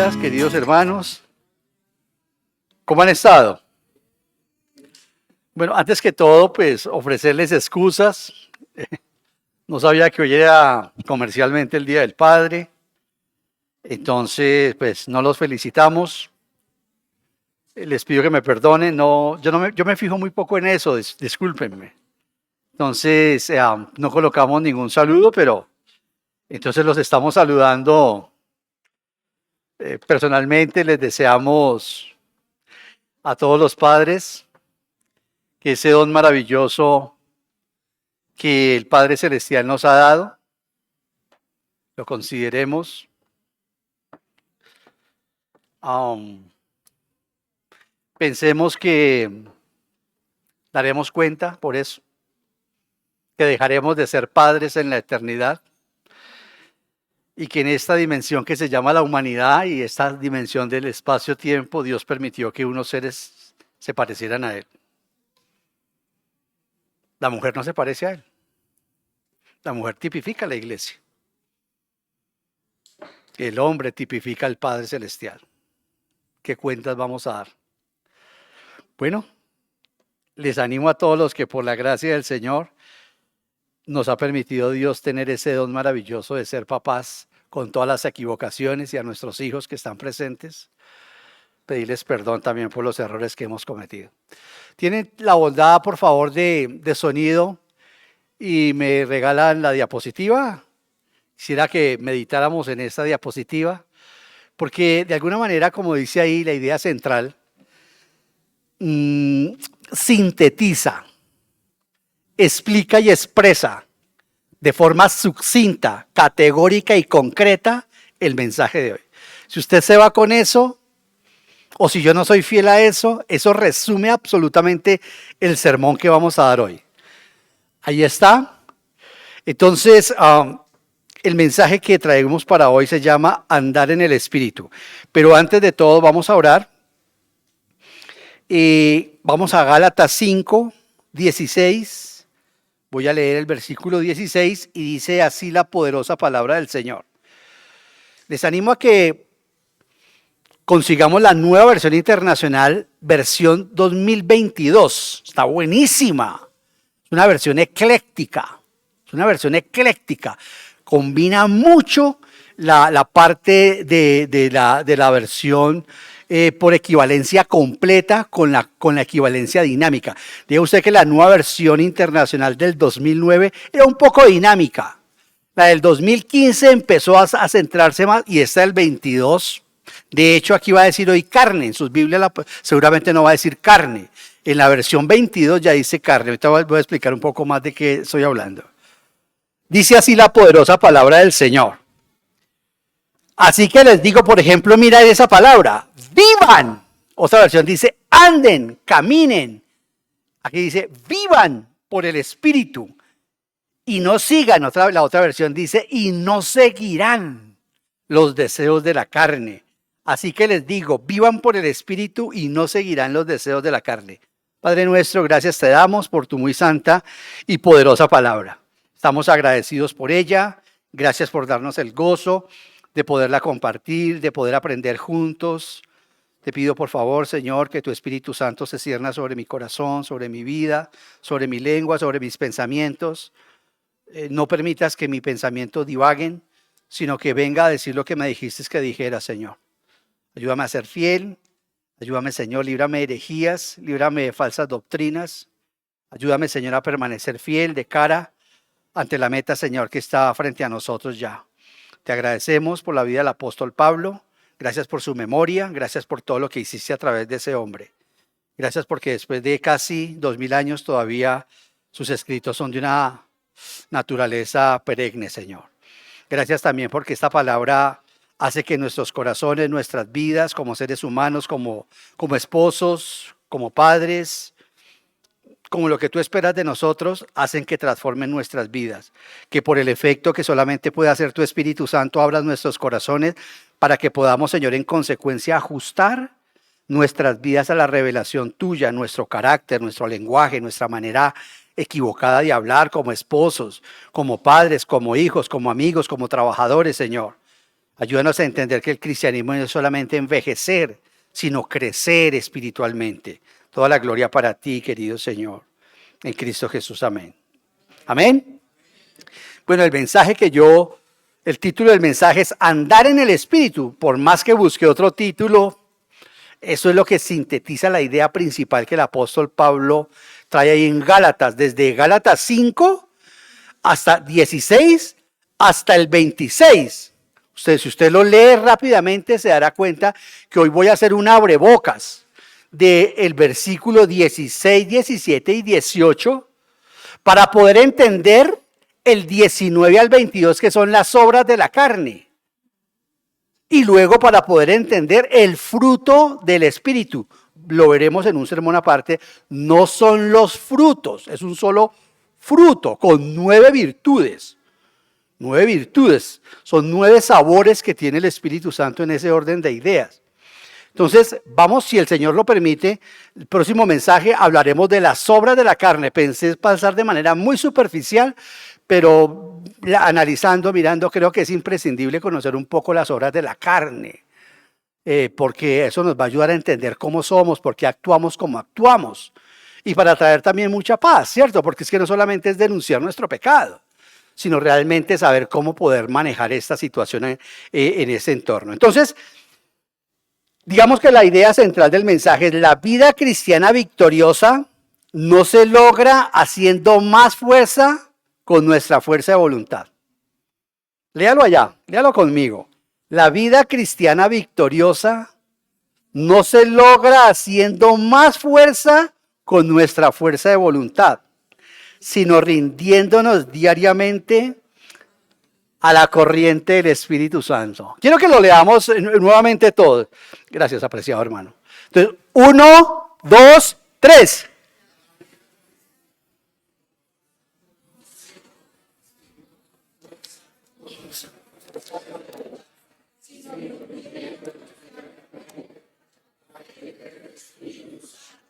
días, queridos hermanos. ¿Cómo han estado? Bueno, antes que todo, pues ofrecerles excusas. No sabía que hoy era comercialmente el Día del Padre. Entonces, pues no los felicitamos. Les pido que me perdonen. No, yo me fijo muy poco en eso, discúlpenme. Entonces, no colocamos ningún saludo, pero entonces los estamos saludando personalmente. Les deseamos a todos los padres que ese don maravilloso que el Padre Celestial nos ha dado, lo consideremos. Pensemos que daremos cuenta por eso, que dejaremos de ser padres en la eternidad y que en esta dimensión que se llama la humanidad y esta dimensión del espacio-tiempo, Dios permitió que unos seres se parecieran a Él. La mujer no se parece a Él. La mujer tipifica a la iglesia. El hombre tipifica al Padre Celestial. ¿Qué cuentas vamos a dar? Bueno, les animo a todos los que por la gracia del Señor nos ha permitido Dios tener ese don maravilloso de ser papás con todas las equivocaciones y a nuestros hijos que están presentes, pedirles perdón también por los errores que hemos cometido. ¿Tienen la bondad, por favor, de sonido y me regalan la diapositiva? Quisiera que meditáramos en esta diapositiva, porque de alguna manera, como dice ahí, la idea central sintetiza, explica y expresa de forma sucinta, categórica y concreta el mensaje de hoy. Si usted se va con eso, o si yo no soy fiel a eso, eso resume absolutamente el sermón que vamos a dar hoy. Ahí está. Entonces, el mensaje que traemos para hoy se llama Andar en el Espíritu. Pero antes de todo vamos a orar. Vamos a Gálatas 5, 16. Voy a leer el versículo 16 y dice así la poderosa palabra del Señor. Les animo a que consigamos la nueva versión internacional, versión 2022. Está buenísima. Es una versión ecléctica. Combina mucho la parte de la versión por equivalencia completa con la equivalencia dinámica. Diga usted que la nueva versión internacional del 2009 era un poco dinámica. La del 2015 empezó a centrarse más y esta del 22. De hecho, aquí va a decir hoy carne. En sus Biblias seguramente no va a decir carne. En la versión 22 ya dice carne. Ahorita voy a explicar un poco más de qué estoy hablando. Dice así la poderosa palabra del Señor. Así que les digo, por ejemplo, mira esa palabra, vivan. Otra versión dice anden, caminen. Aquí dice vivan por el Espíritu y no sigan. La otra versión dice y no seguirán los deseos de la carne. Así que les digo, vivan por el Espíritu y no seguirán los deseos de la carne. Padre nuestro, gracias te damos por tu muy santa y poderosa palabra. Estamos agradecidos por ella. Gracias por darnos el gozo de poderla compartir, de poder aprender juntos. Te pido por favor, Señor, que tu Espíritu Santo se cierna sobre mi corazón, sobre mi vida, sobre mi lengua, sobre mis pensamientos. No permitas que mi pensamiento divaguen, sino que venga a decir lo que me dijiste que dijera, Señor. Ayúdame a ser fiel. Ayúdame, Señor, líbrame de herejías, líbrame de falsas doctrinas. Ayúdame, Señor, a permanecer fiel de cara ante la meta, Señor, que está frente a nosotros ya. Te agradecemos por la vida del apóstol Pablo. Gracias por su memoria. Gracias por todo lo que hiciste a través de ese hombre. Gracias porque después de casi 2000 años todavía sus escritos son de una naturaleza perenne, Señor. Gracias también porque esta palabra hace que nuestros corazones, nuestras vidas como seres humanos, como esposos, como padres, como lo que tú esperas de nosotros, hacen que transformen nuestras vidas. Que por el efecto que solamente puede hacer tu Espíritu Santo, abras nuestros corazones para que podamos, Señor, en consecuencia ajustar nuestras vidas a la revelación tuya, nuestro carácter, nuestro lenguaje, nuestra manera equivocada de hablar como esposos, como padres, como hijos, como amigos, como trabajadores, Señor. Ayúdanos a entender que el cristianismo no es solamente envejecer, sino crecer espiritualmente. Toda la gloria para ti, querido Señor, en Cristo Jesús. Amén. Amén. Bueno, el título del mensaje es Andar en el Espíritu. Por más que busque otro título, eso es lo que sintetiza la idea principal que el apóstol Pablo trae ahí en Gálatas, desde Gálatas 5 hasta 16 hasta el 26. Si usted lo lee rápidamente, se dará cuenta que hoy voy a hacer un abrebocas del versículo 16, 17 y 18 para poder entender el 19 al 22, que son las obras de la carne. Y luego para poder entender el fruto del Espíritu. Lo veremos en un sermón aparte. No son los frutos, es un solo fruto con 9 virtudes. 9 virtudes, son 9 sabores que tiene el Espíritu Santo en ese orden de ideas. Entonces, vamos, si el Señor lo permite, el próximo mensaje hablaremos de las obras de la carne. Pensé pasar de manera muy superficial, pero analizando, mirando, creo que es imprescindible conocer un poco las obras de la carne, porque eso nos va a ayudar a entender cómo somos, por qué actuamos como actuamos, y para traer también mucha paz, ¿cierto? Porque es que no solamente es denunciar nuestro pecado, sino realmente saber cómo poder manejar esta situación en ese entorno. Entonces, digamos que la idea central del mensaje es la vida cristiana victoriosa no se logra haciendo más fuerza con nuestra fuerza de voluntad. Léalo allá, léalo conmigo. La vida cristiana victoriosa no se logra haciendo más fuerza con nuestra fuerza de voluntad, sino rindiéndonos diariamente a la corriente del Espíritu Santo. Quiero que lo leamos nuevamente todos. Gracias, apreciado hermano. Entonces, 1, 2, 3.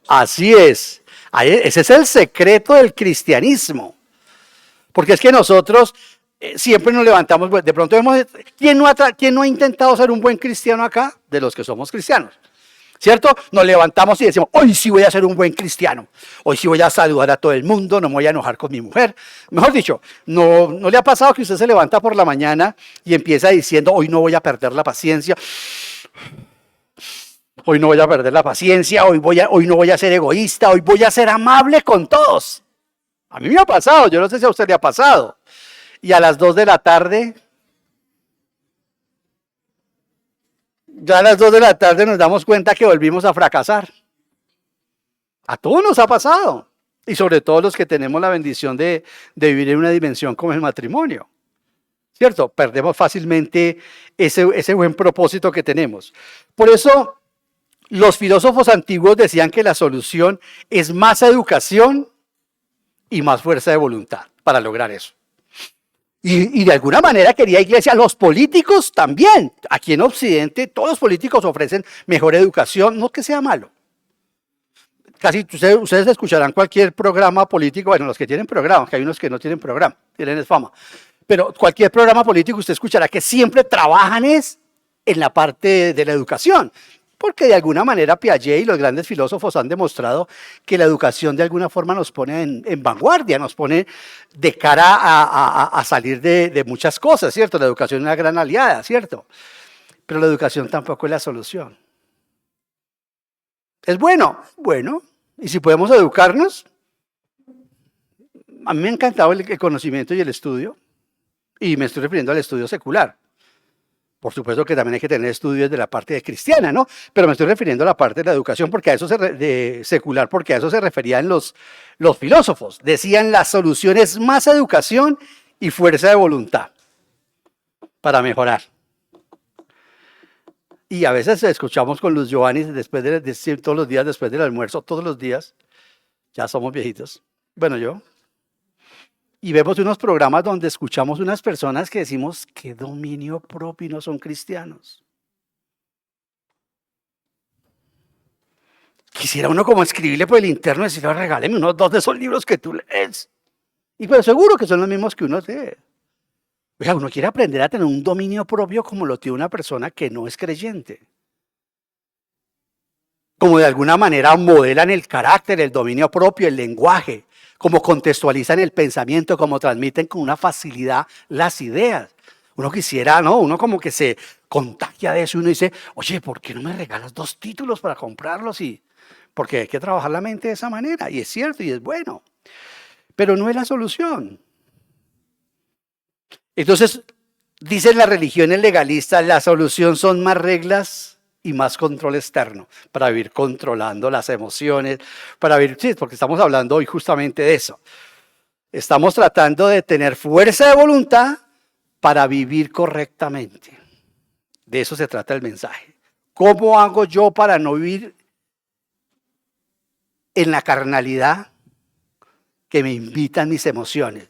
Así es. Ese es el secreto del cristianismo. Porque es que nosotros siempre nos levantamos, de pronto vemos, ¿quién no ha intentado ser un buen cristiano acá? De los que somos cristianos. ¿Cierto? Nos levantamos y decimos, hoy sí voy a ser un buen cristiano. Hoy sí voy a saludar a todo el mundo, no me voy a enojar con mi mujer. Mejor dicho, ¿no le ha pasado que usted se levanta por la mañana y empieza diciendo, hoy no voy a perder la paciencia? Hoy no voy a perder la paciencia, hoy no voy a ser egoísta, hoy voy a ser amable con todos. A mí me ha pasado, yo no sé si a usted le ha pasado. Y a las 2 de la tarde, ya a las 2 de la tarde nos damos cuenta que volvimos a fracasar. A todos nos ha pasado. Y sobre todo los que tenemos la bendición de vivir en una dimensión como el matrimonio. ¿Cierto? Perdemos fácilmente ese buen propósito que tenemos. Por eso, los filósofos antiguos decían que la solución es más educación y más fuerza de voluntad para lograr eso. Y de alguna manera, querida iglesia, los políticos también. Aquí en Occidente todos los políticos ofrecen mejor educación, no que sea malo. Casi ustedes escucharán cualquier programa político, bueno, los que tienen programa, que hay unos que no tienen programa, tienen fama. Pero cualquier programa político usted escuchará que siempre trabajan en la parte de la educación. Porque de alguna manera Piaget y los grandes filósofos han demostrado que la educación de alguna forma nos pone en vanguardia, nos pone de cara a salir de muchas cosas, ¿cierto? La educación es una gran aliada, ¿cierto? Pero la educación tampoco es la solución. ¿Es bueno? Bueno. ¿Y si podemos educarnos? A mí me ha encantado el conocimiento y el estudio. Y me estoy refiriendo al estudio secular. Por supuesto que también hay que tener estudios de la parte cristiana, ¿no? Pero me estoy refiriendo a la parte de la educación porque a eso secular, porque a eso se referían los filósofos. Decían la solución es más educación y fuerza de voluntad para mejorar. Y a veces escuchamos con Luz Giovanni todos los días después del almuerzo, todos los días, ya somos viejitos, bueno yo, y vemos unos programas donde escuchamos unas personas que decimos, qué dominio propio y no son cristianos. Quisiera uno como escribirle por el interno y decirle, regáleme unos 2 de esos libros que tú lees. Y pues seguro que son los mismos que uno lee. Oiga, uno quiere aprender a tener un dominio propio como lo tiene una persona que no es creyente. Como de alguna manera modelan el carácter, el dominio propio, el lenguaje, como contextualizan el pensamiento, como transmiten con una facilidad las ideas. Uno quisiera, ¿no? Uno como que se contagia de eso y uno dice, oye, ¿por qué no me regalas 2 títulos para comprarlos? Porque hay que trabajar la mente de esa manera, y es cierto, y es bueno. Pero no es la solución. Entonces, dicen las religiones legalistas, la solución son más reglas y más control externo, para vivir controlando las emociones, para vivir, sí, porque estamos hablando hoy justamente de eso. Estamos tratando de tener fuerza de voluntad para vivir correctamente. De eso se trata el mensaje. ¿Cómo hago yo para no vivir en la carnalidad que me invitan mis emociones?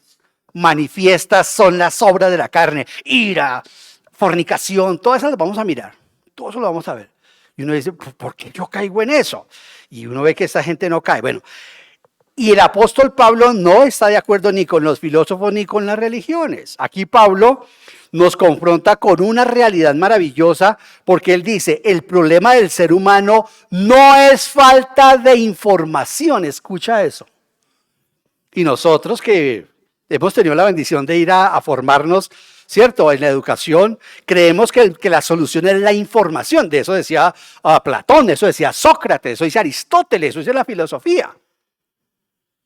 Manifiestas son las obras de la carne, ira, fornicación, todas esas las vamos a mirar, todo eso lo vamos a ver. Y uno dice, ¿por qué yo caigo en eso? Y uno ve que esa gente no cae. Bueno, y el apóstol Pablo no está de acuerdo ni con los filósofos ni con las religiones. Aquí Pablo nos confronta con una realidad maravillosa porque él dice, el problema del ser humano no es falta de información, escucha eso. Y nosotros que hemos tenido la bendición de ir a formarnos, ¿cierto? En la educación, creemos que la solución es la información. De eso decía Platón, eso decía Sócrates, eso dice Aristóteles, eso dice la filosofía.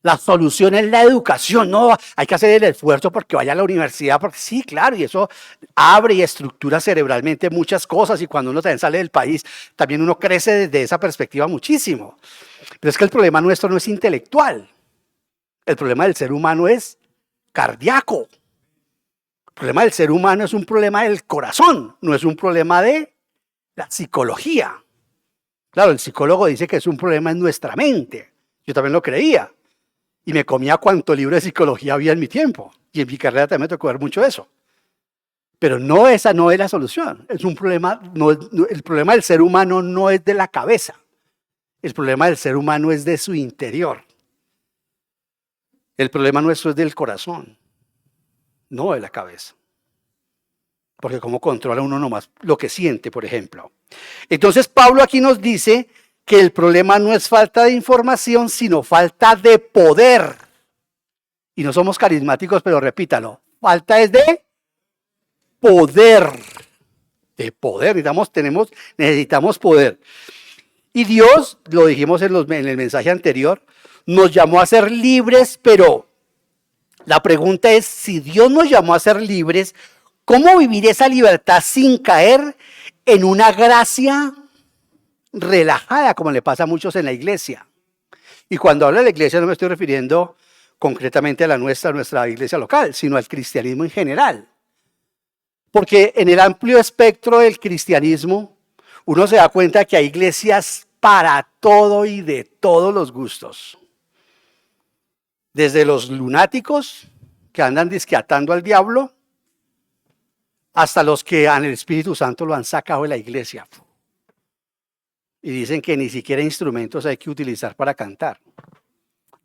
La solución es la educación, no, hay que hacer el esfuerzo porque vaya a la universidad, porque sí, claro, y eso abre y estructura cerebralmente muchas cosas, y cuando uno también sale del país, también uno crece desde esa perspectiva muchísimo. Pero es que el problema nuestro no es intelectual, el problema del ser humano es cardíaco. El problema del ser humano es un problema del corazón, no es un problema de la psicología. Claro, el psicólogo dice que es un problema en nuestra mente, yo también lo creía. Y me comía cuánto libro de psicología había en mi tiempo. Y en mi carrera también me tocó ver mucho eso. Pero no, esa no es la solución. Es un problema, el problema del ser humano no es de la cabeza. El problema del ser humano es de su interior. El problema nuestro es del corazón, no de la cabeza. Porque cómo controla uno nomás lo que siente, por ejemplo. Entonces Pablo aquí nos dice que el problema no es falta de información, sino falta de poder. Y no somos carismáticos, pero repítalo. Falta es de poder. De poder. Necesitamos poder. Y Dios, lo dijimos en el mensaje anterior, nos llamó a ser libres, pero la pregunta es, si Dios nos llamó a ser libres, ¿cómo vivir esa libertad sin caer en una gracia relajada, como le pasa a muchos en la iglesia? Y cuando hablo de la iglesia no me estoy refiriendo concretamente a nuestra iglesia local, sino al cristianismo en general. Porque en el amplio espectro del cristianismo, uno se da cuenta que hay iglesias para todo y de todos los gustos. Desde los lunáticos que andan disqueatando al diablo, hasta los que en el Espíritu Santo lo han sacado de la iglesia. Y dicen que ni siquiera instrumentos hay que utilizar para cantar.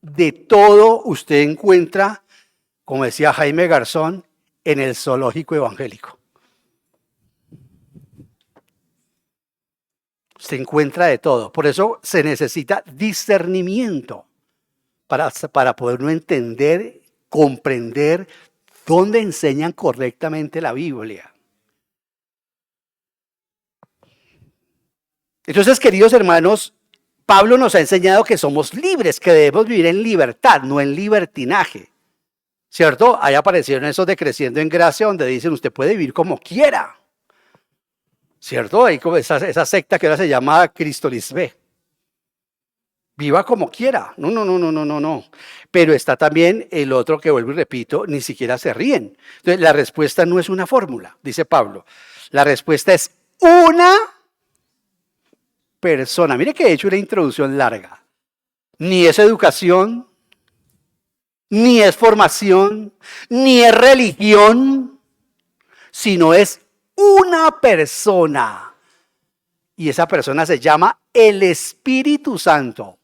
De todo usted encuentra, como decía Jaime Garzón, en el zoológico evangélico. Se encuentra de todo. Por eso se necesita discernimiento para poder uno entender, comprender dónde enseñan correctamente la Biblia. Entonces, queridos hermanos, Pablo nos ha enseñado que somos libres, que debemos vivir en libertad, no en libertinaje. ¿Cierto? Ahí aparecieron esos de Creciendo en Gracia, donde dicen usted puede vivir como quiera. ¿Cierto? Hay como esa secta que ahora se llama Cristolisbe. Viva como quiera. No. Pero está también el otro que vuelvo y repito, ni siquiera se ríen. Entonces, la respuesta no es una fórmula, dice Pablo. La respuesta es una persona. Mire que he hecho una introducción larga. Ni es educación, ni es formación, ni es religión, sino es una persona. Y esa persona se llama el Espíritu Santo.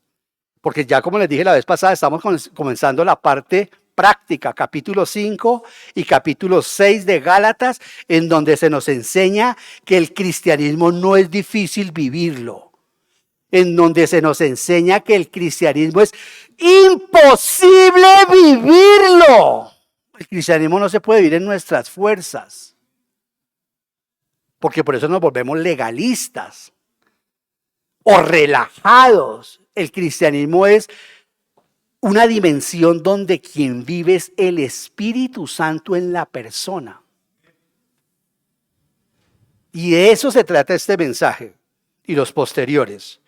Porque ya como les dije la vez pasada, estamos comenzando la parte práctica, capítulo 5 y capítulo 6 de Gálatas, en donde se nos enseña que el cristianismo no es difícil vivirlo, en donde se nos enseña que el cristianismo es imposible vivirlo. El cristianismo no se puede vivir en nuestras fuerzas, porque por eso nos volvemos legalistas o relajados. El cristianismo es una dimensión donde quien vive es el Espíritu Santo en la persona. Y de eso se trata este mensaje y los posteriores.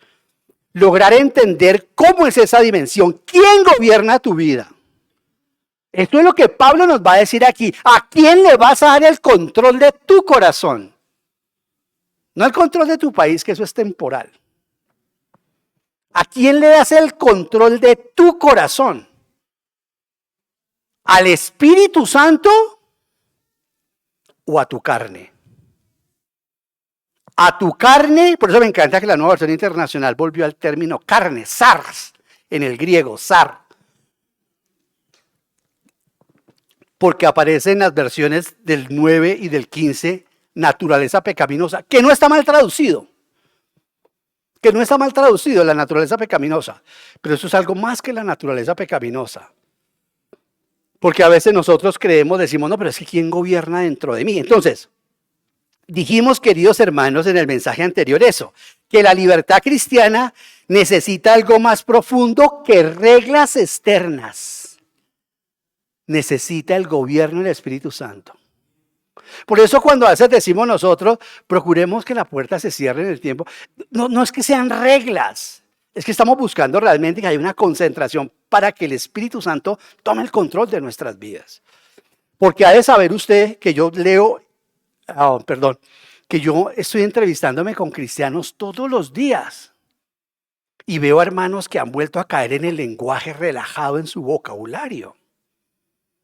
Lograr entender cómo es esa dimensión, quién gobierna tu vida. Esto es lo que Pablo nos va a decir aquí. ¿A quién le vas a dar el control de tu corazón? No el control de tu país, que eso es temporal. ¿A quién le das el control de tu corazón? ¿Al Espíritu Santo o a tu carne? A tu carne, por eso me encanta que la Nueva Versión Internacional volvió al término carne, sars, en el griego, sar. Porque aparece en las versiones del 9 y del 15, naturaleza pecaminosa, que no está mal traducido. Que no está mal traducido, la naturaleza pecaminosa. Pero eso es algo más que la naturaleza pecaminosa. Porque a veces nosotros creemos, decimos, no, pero es que ¿quién gobierna dentro de mí? Entonces, dijimos, queridos hermanos, en el mensaje anterior eso, que la libertad cristiana necesita algo más profundo que reglas externas. Necesita el gobierno del Espíritu Santo. Por eso cuando a veces decimos nosotros, procuremos que la puerta se cierre en el tiempo. No es que sean reglas, es que estamos buscando realmente que haya una concentración para que el Espíritu Santo tome el control de nuestras vidas. Porque ha de saber usted que yo que yo estoy entrevistándome con cristianos todos los días. Y veo hermanos que han vuelto a caer en el lenguaje relajado en su vocabulario.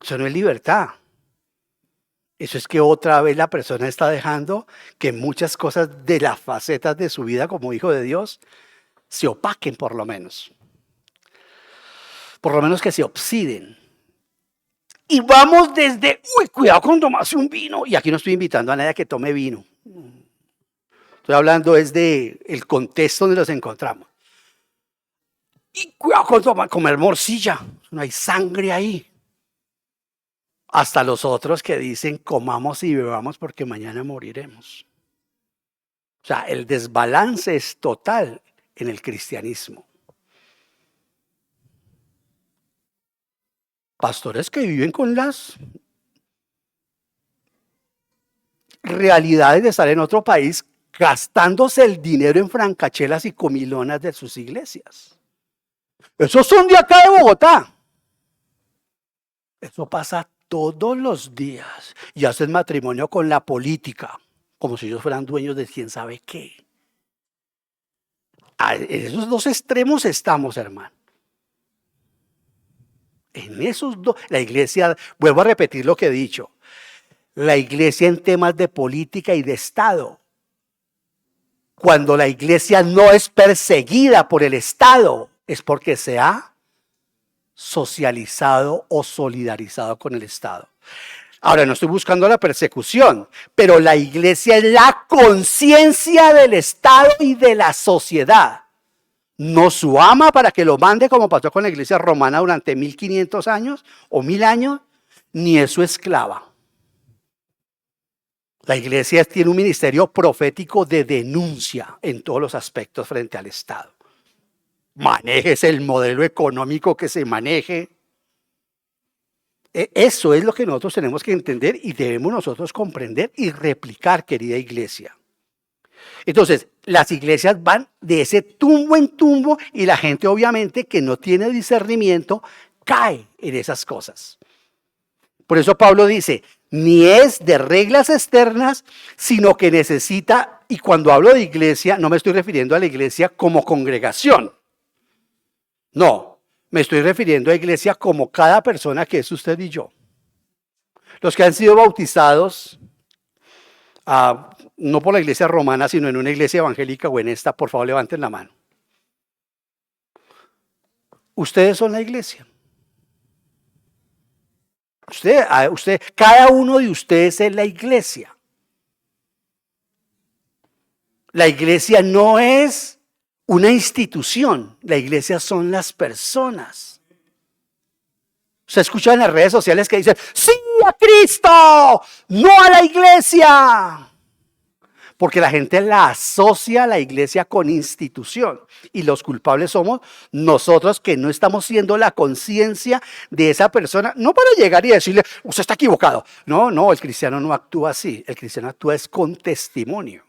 Eso no es libertad. Eso es que otra vez la persona está dejando que muchas cosas de las facetas de su vida como hijo de Dios se opaquen por lo menos. Por lo menos que se oxiden. Y vamos desde, cuidado con tomarse un vino. Y aquí no estoy invitando a nadie a que tome vino. Estoy hablando es de el contexto donde nos encontramos. Y cuidado con comer morcilla. No hay sangre ahí. Hasta los otros que dicen comamos y bebamos porque mañana moriremos. O sea, el desbalance es total en el cristianismo. Pastores que viven con las realidades de estar en otro país gastándose el dinero en francachelas y comilonas de sus iglesias. Esos son de acá de Bogotá. Eso pasa todos los días y hacen matrimonio con la política, como si ellos fueran dueños de quién sabe qué. En esos dos extremos estamos, hermano. En esos dos, la iglesia, vuelvo a repetir lo que he dicho, la iglesia en temas de política y de Estado, cuando la iglesia no es perseguida por el Estado, es porque se ha socializado o solidarizado con el Estado. Ahora, no estoy buscando la persecución, pero la iglesia es la conciencia del Estado y de la sociedad. No su ama para que lo mande como pasó con la iglesia romana durante 1500 años o 1000 años, ni es su esclava. La iglesia tiene un ministerio profético de denuncia en todos los aspectos frente al Estado. Manejes el modelo económico que se maneje. Eso es lo que nosotros tenemos que entender y debemos nosotros comprender y replicar, querida iglesia. Entonces, las iglesias van de ese tumbo en tumbo y la gente obviamente que no tiene discernimiento cae en esas cosas. Por eso Pablo dice, ni es de reglas externas, sino que necesita, y cuando hablo de iglesia, no me estoy refiriendo a la iglesia como congregación. No, me estoy refiriendo a iglesia como cada persona que es usted y yo. Los que han sido bautizados, no por la iglesia romana, sino en una iglesia evangélica o en esta, por favor levanten la mano. Ustedes son la iglesia. Cada uno de ustedes es la iglesia. La iglesia no es una institución, la iglesia son las personas. Se escucha en las redes sociales que dicen, sí a Cristo, no a la iglesia. Porque la gente la asocia a la iglesia con institución. Y los culpables somos nosotros que no estamos siendo la conciencia de esa persona. No para llegar y decirle, usted está equivocado. No, el cristiano no actúa así. El cristiano actúa es con testimonio.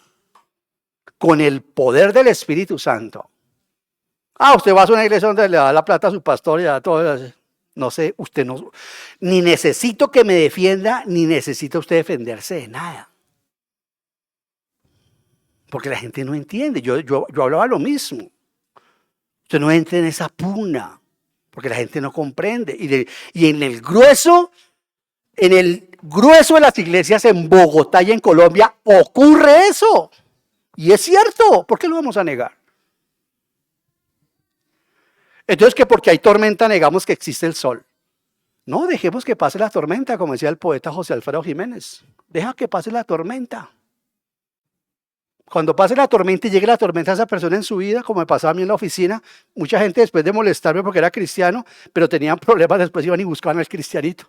Con el poder del Espíritu Santo. Usted va a una iglesia donde le da la plata a su pastor y a todo. No sé, usted no. Ni necesito que me defienda, ni necesita usted defenderse de nada. Porque la gente no entiende. Yo hablaba lo mismo. Usted no entra en esa pugna. Porque la gente no comprende. Y en el grueso de las iglesias en Bogotá y en Colombia ocurre eso. Y es cierto. ¿Por qué lo vamos a negar? Entonces, que porque hay tormenta negamos que existe el sol. No, dejemos que pase la tormenta, como decía el poeta José Alfredo Jiménez. Deja que pase la tormenta. Cuando pase la tormenta y llegue la tormenta a esa persona en su vida, como me pasaba a mí en la oficina, mucha gente después de molestarme porque era cristiano, pero tenían problemas, después iban y buscaban al cristianito.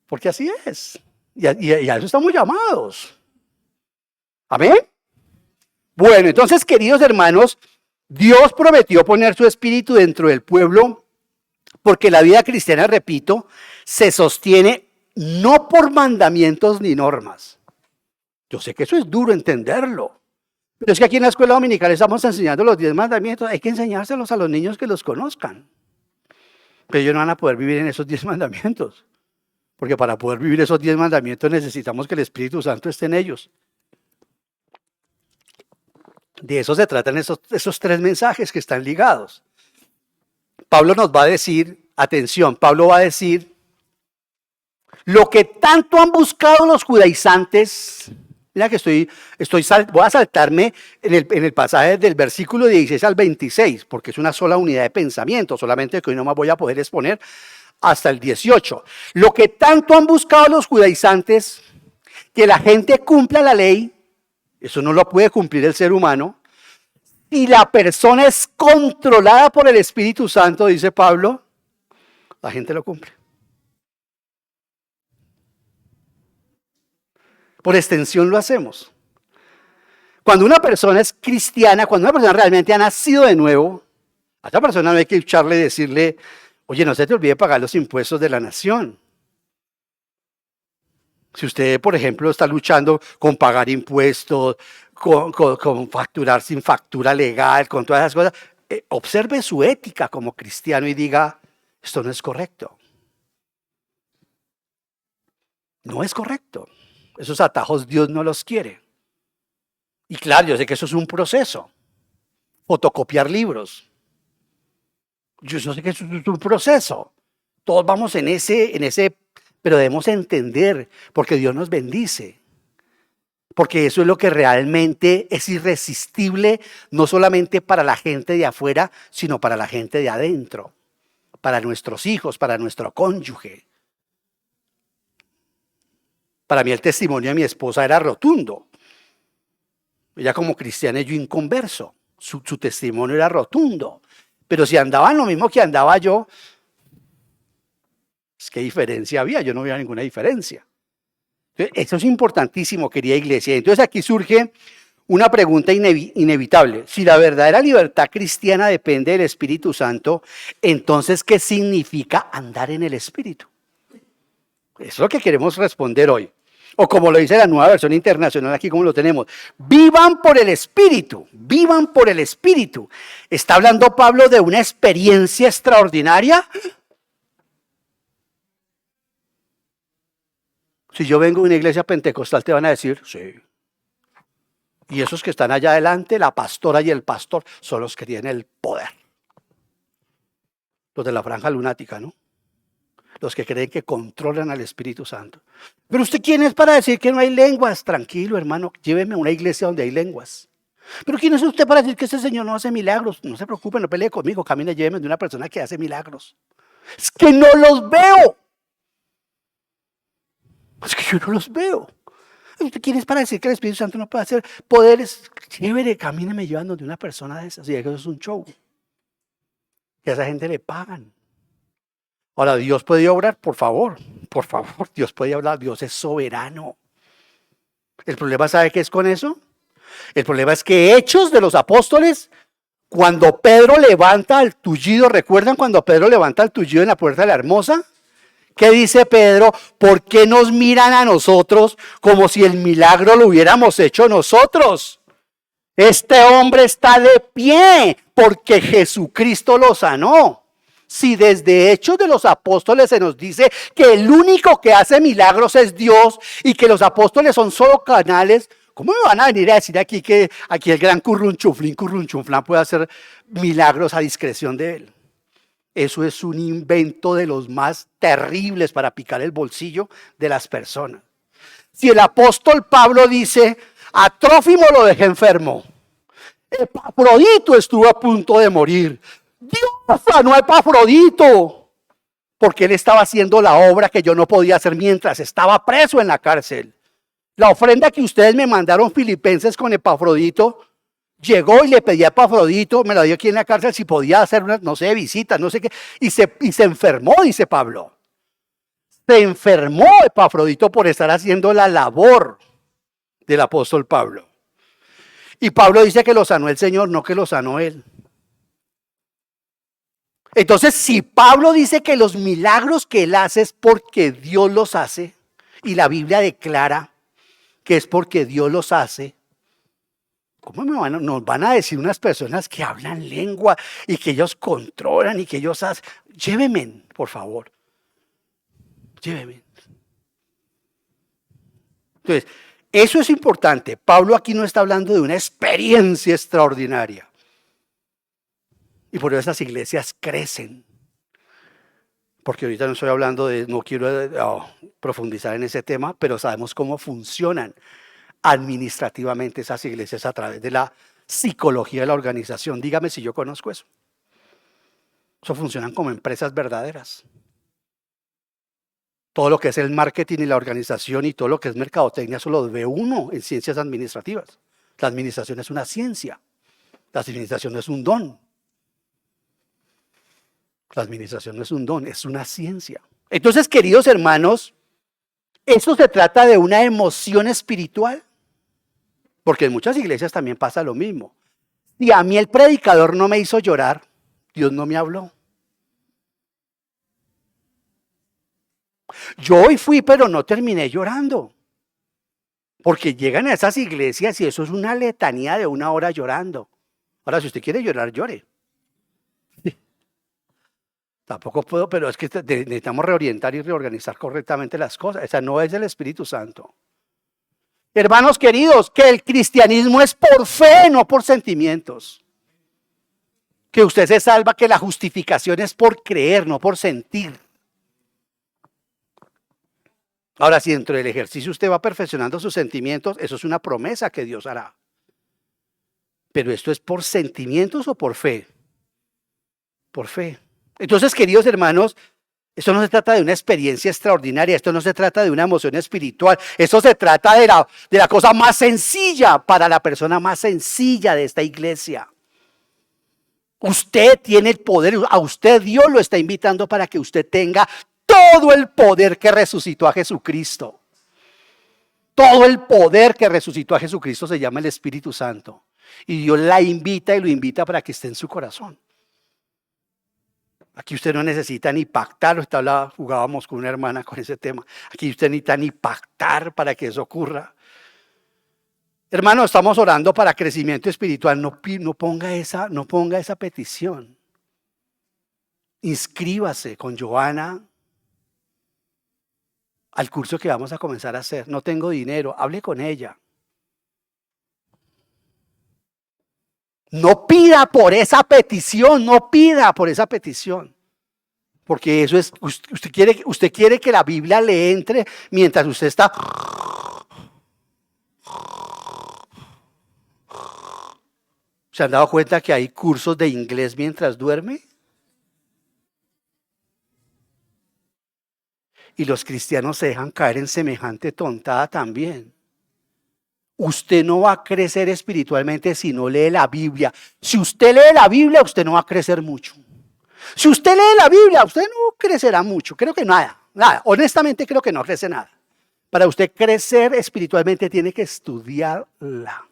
Porque así es. Y a eso estamos llamados. ¿Amén? Bueno, entonces, queridos hermanos, Dios prometió poner su espíritu dentro del pueblo porque la vida cristiana, repito, se sostiene no por mandamientos ni normas. Yo sé que eso es duro entenderlo, pero es que aquí en la escuela dominical estamos enseñando los 10 mandamientos, hay que enseñárselos a los niños que los conozcan. Pero ellos no van a poder vivir en esos 10 mandamientos, porque para poder vivir esos 10 mandamientos necesitamos que el Espíritu Santo esté en ellos. De eso se tratan esos 3 mensajes que están ligados. Pablo nos va a decir, atención, Pablo va a decir, lo que tanto han buscado los judaizantes. Mira que voy a saltarme en el pasaje del versículo 16 al 26, porque es una sola unidad de pensamiento, solamente que hoy no más voy a poder exponer hasta el 18. Lo que tanto han buscado los judaizantes, que la gente cumpla la ley, eso no lo puede cumplir el ser humano, y la persona es controlada por el Espíritu Santo, dice Pablo, la gente lo cumple. Por extensión lo hacemos. Cuando una persona es cristiana, cuando una persona realmente ha nacido de nuevo, a esta persona no hay que echarle y decirle, oye, no se te olvide pagar los impuestos de la nación. Si usted, por ejemplo, está luchando con pagar impuestos, con facturar sin factura legal, con todas esas cosas, observe su ética como cristiano y diga, esto no es correcto. No es correcto. Esos atajos Dios no los quiere. Y claro, yo sé que eso es un proceso. Fotocopiar libros. Yo sé que eso es un proceso. Todos vamos en ese, pero debemos entender, porque Dios nos bendice. Porque eso es lo que realmente es irresistible, no solamente para la gente de afuera, sino para la gente de adentro. Para nuestros hijos, para nuestro cónyuge. Para mí el testimonio de mi esposa era rotundo. Ella como cristiana y yo inconverso. Su testimonio era rotundo. Pero si andaba lo mismo que andaba yo, ¿qué diferencia había? Yo no veía ninguna diferencia. Eso es importantísimo, querida iglesia. Entonces aquí surge una pregunta inevitable. Si la verdadera libertad cristiana depende del Espíritu Santo, entonces, ¿qué significa andar en el Espíritu? Eso es lo que queremos responder hoy. O como lo dice la Nueva Versión Internacional, aquí como lo tenemos, vivan por el Espíritu, vivan por el Espíritu. ¿Está hablando Pablo de una experiencia extraordinaria? Si yo vengo de una iglesia pentecostal te van a decir, sí. Y esos que están allá adelante, la pastora y el pastor, son los que tienen el poder. Los de la franja lunática, ¿no? Los que creen que controlan al Espíritu Santo. Pero usted, ¿quién es para decir que no hay lenguas? Tranquilo, hermano, lléveme a una iglesia donde hay lenguas. Pero ¿quién es usted para decir que ese Señor no hace milagros? No se preocupe, no pelee conmigo, camine, lléveme de una persona que hace milagros. Es que no los veo. Es que yo no los veo. ¿Quién es para decir que el Espíritu Santo no puede hacer poderes? Chévere, camíneme llevando de una persona de esas. Y eso es un show. Y a esa gente le pagan. Ahora, ¿Dios puede obrar? Por favor, Dios puede hablar. Dios es soberano. El problema, ¿sabe qué es con eso? El problema es que Hechos de los Apóstoles, cuando Pedro levanta el tullido, ¿recuerdan cuando Pedro levanta el tullido en la puerta de la Hermosa? ¿Qué dice Pedro? ¿Por qué nos miran a nosotros como si el milagro lo hubiéramos hecho nosotros? Este hombre está de pie porque Jesucristo lo sanó. Si desde Hechos de los Apóstoles se nos dice que el único que hace milagros es Dios y que los apóstoles son solo canales, ¿cómo me van a venir a decir aquí que aquí el gran currunchuflán puede hacer milagros a discreción de él? Eso es un invento de los más terribles para picar el bolsillo de las personas. Si el apóstol Pablo dice, a Trófimo lo dejé enfermo, Epafrodito estuvo a punto de morir, Dios sanó a Epafrodito, porque él estaba haciendo la obra que yo no podía hacer mientras estaba preso en la cárcel. La ofrenda que ustedes me mandaron filipenses con Epafrodito, llegó y le pedí a Epafrodito, me la dio aquí en la cárcel, si podía hacer una, no sé, visitas, no sé qué, y se enfermó, dice Pablo. Se enfermó Epafrodito por estar haciendo la labor del apóstol Pablo. Y Pablo dice que lo sanó el Señor, no que lo sanó él. Entonces, si Pablo dice que los milagros que él hace es porque Dios los hace, y la Biblia declara que es porque Dios los hace, ¿cómo nos van a decir unas personas que hablan lengua y que ellos controlan y que ellos hacen? Llévenme, por favor. Llévenme. Entonces, eso es importante. Pablo aquí no está hablando de una experiencia extraordinaria. Y por eso esas iglesias crecen. Porque ahorita no estoy hablando de, no quiero profundizar en ese tema, pero sabemos cómo funcionan administrativamente esas iglesias a través de la psicología de la organización. Dígame si yo conozco eso. Eso funcionan como empresas verdaderas. Todo lo que es el marketing y la organización y todo lo que es mercadotecnia, eso lo ve uno en ciencias administrativas. La administración es una ciencia. La administración no es un don. La administración no es un don, es una ciencia. Entonces, queridos hermanos, eso se trata de una emoción espiritual. Porque en muchas iglesias también pasa lo mismo. Si a mí el predicador no me hizo llorar, Dios no me habló. Yo hoy fui, pero no terminé llorando. Porque llegan a esas iglesias y eso es una letanía de 1 hora llorando. Ahora, si usted quiere llorar, llore. Tampoco puedo, pero es que necesitamos reorientar y reorganizar correctamente las cosas. Esa no es del Espíritu Santo. Hermanos queridos, que el cristianismo es por fe, no por sentimientos. Que usted se salva, que la justificación es por creer, no por sentir. Ahora, si dentro del ejercicio usted va perfeccionando sus sentimientos, eso es una promesa que Dios hará. Pero esto es por sentimientos o por fe. Por fe. Entonces, queridos hermanos, esto no se trata de una experiencia extraordinaria, esto no se trata de una emoción espiritual, esto se trata de la cosa más sencilla para la persona más sencilla de esta iglesia. Usted tiene el poder, a usted Dios lo está invitando para que usted tenga todo el poder que resucitó a Jesucristo. Todo el poder que resucitó a Jesucristo se llama el Espíritu Santo. Y Dios la invita y lo invita para que esté en su corazón. Aquí usted no necesita ni pactar, jugábamos con una hermana con ese tema. Aquí usted necesita ni pactar para que eso ocurra. Hermano, estamos orando para crecimiento espiritual. No ponga esa petición. Inscríbase con Joana al curso que vamos a comenzar a hacer. No tengo dinero, hable con ella. No pida por esa petición, no pida por esa petición. Porque eso es, usted quiere que la Biblia le entre mientras usted está. ¿Se han dado cuenta que hay cursos de inglés mientras duerme? Y los cristianos se dejan caer en semejante tontada también. Usted no va a crecer espiritualmente si no lee la Biblia. Si usted lee la Biblia, usted no va a crecer mucho. Si usted lee la Biblia, usted no crecerá mucho. Creo que nada. Honestamente creo que no crece nada. Para usted crecer espiritualmente tiene que estudiarla.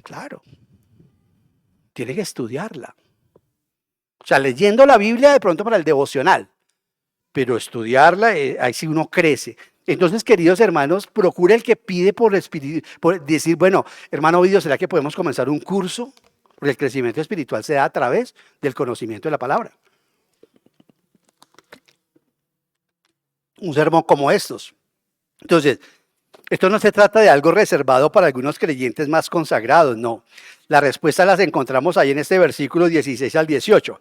Claro. Tiene que estudiarla. O sea, leyendo la Biblia de pronto para el devocional. Pero estudiarla, ahí sí uno crece. Entonces, queridos hermanos, procure el que pide por decir, bueno, hermano Ovidio, ¿será que podemos comenzar un curso? Porque el crecimiento espiritual se da a través del conocimiento de la palabra. Un sermón como estos. Entonces, esto no se trata de algo reservado para algunos creyentes más consagrados, no. La respuesta las encontramos ahí en este versículo 16 al 18.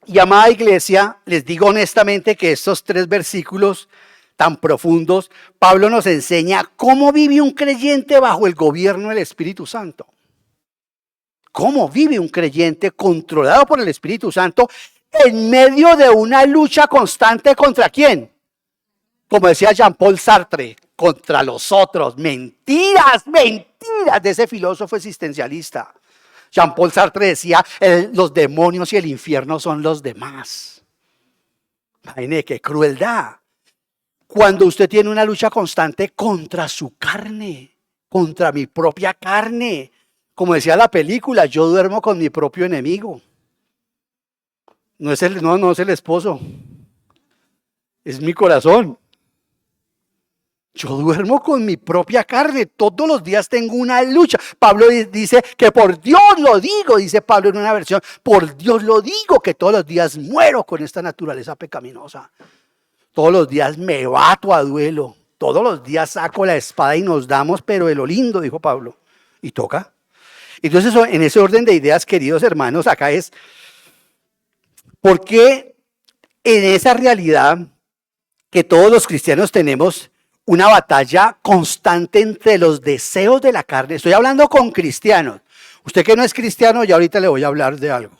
Y amada iglesia, les digo honestamente que estos 3 versículos tan profundos, Pablo nos enseña cómo vive un creyente bajo el gobierno del Espíritu Santo. ¿Cómo vive un creyente controlado por el Espíritu Santo en medio de una lucha constante contra quién? Como decía Jean-Paul Sartre, contra los otros. Mentiras, mentiras de ese filósofo existencialista. Jean-Paul Sartre decía, los demonios y el infierno son los demás. Imagínate qué crueldad. Cuando usted tiene una lucha constante contra su carne, contra mi propia carne. Como decía la película, yo duermo con mi propio enemigo. No es el esposo, es mi corazón. Yo duermo con mi propia carne, todos los días tengo una lucha. Pablo dice que por Dios lo digo, dice Pablo en una versión, por Dios lo digo, que todos los días muero con esta naturaleza pecaminosa. Todos los días me bato a duelo, todos los días saco la espada y nos damos, pero de lo lindo, dijo Pablo, y toca. Entonces, en ese orden de ideas, queridos hermanos, acá es, ¿por qué en esa realidad que todos los cristianos tenemos una batalla constante entre los deseos de la carne? Estoy hablando con cristianos. Usted que no es cristiano, ya ahorita le voy a hablar de algo.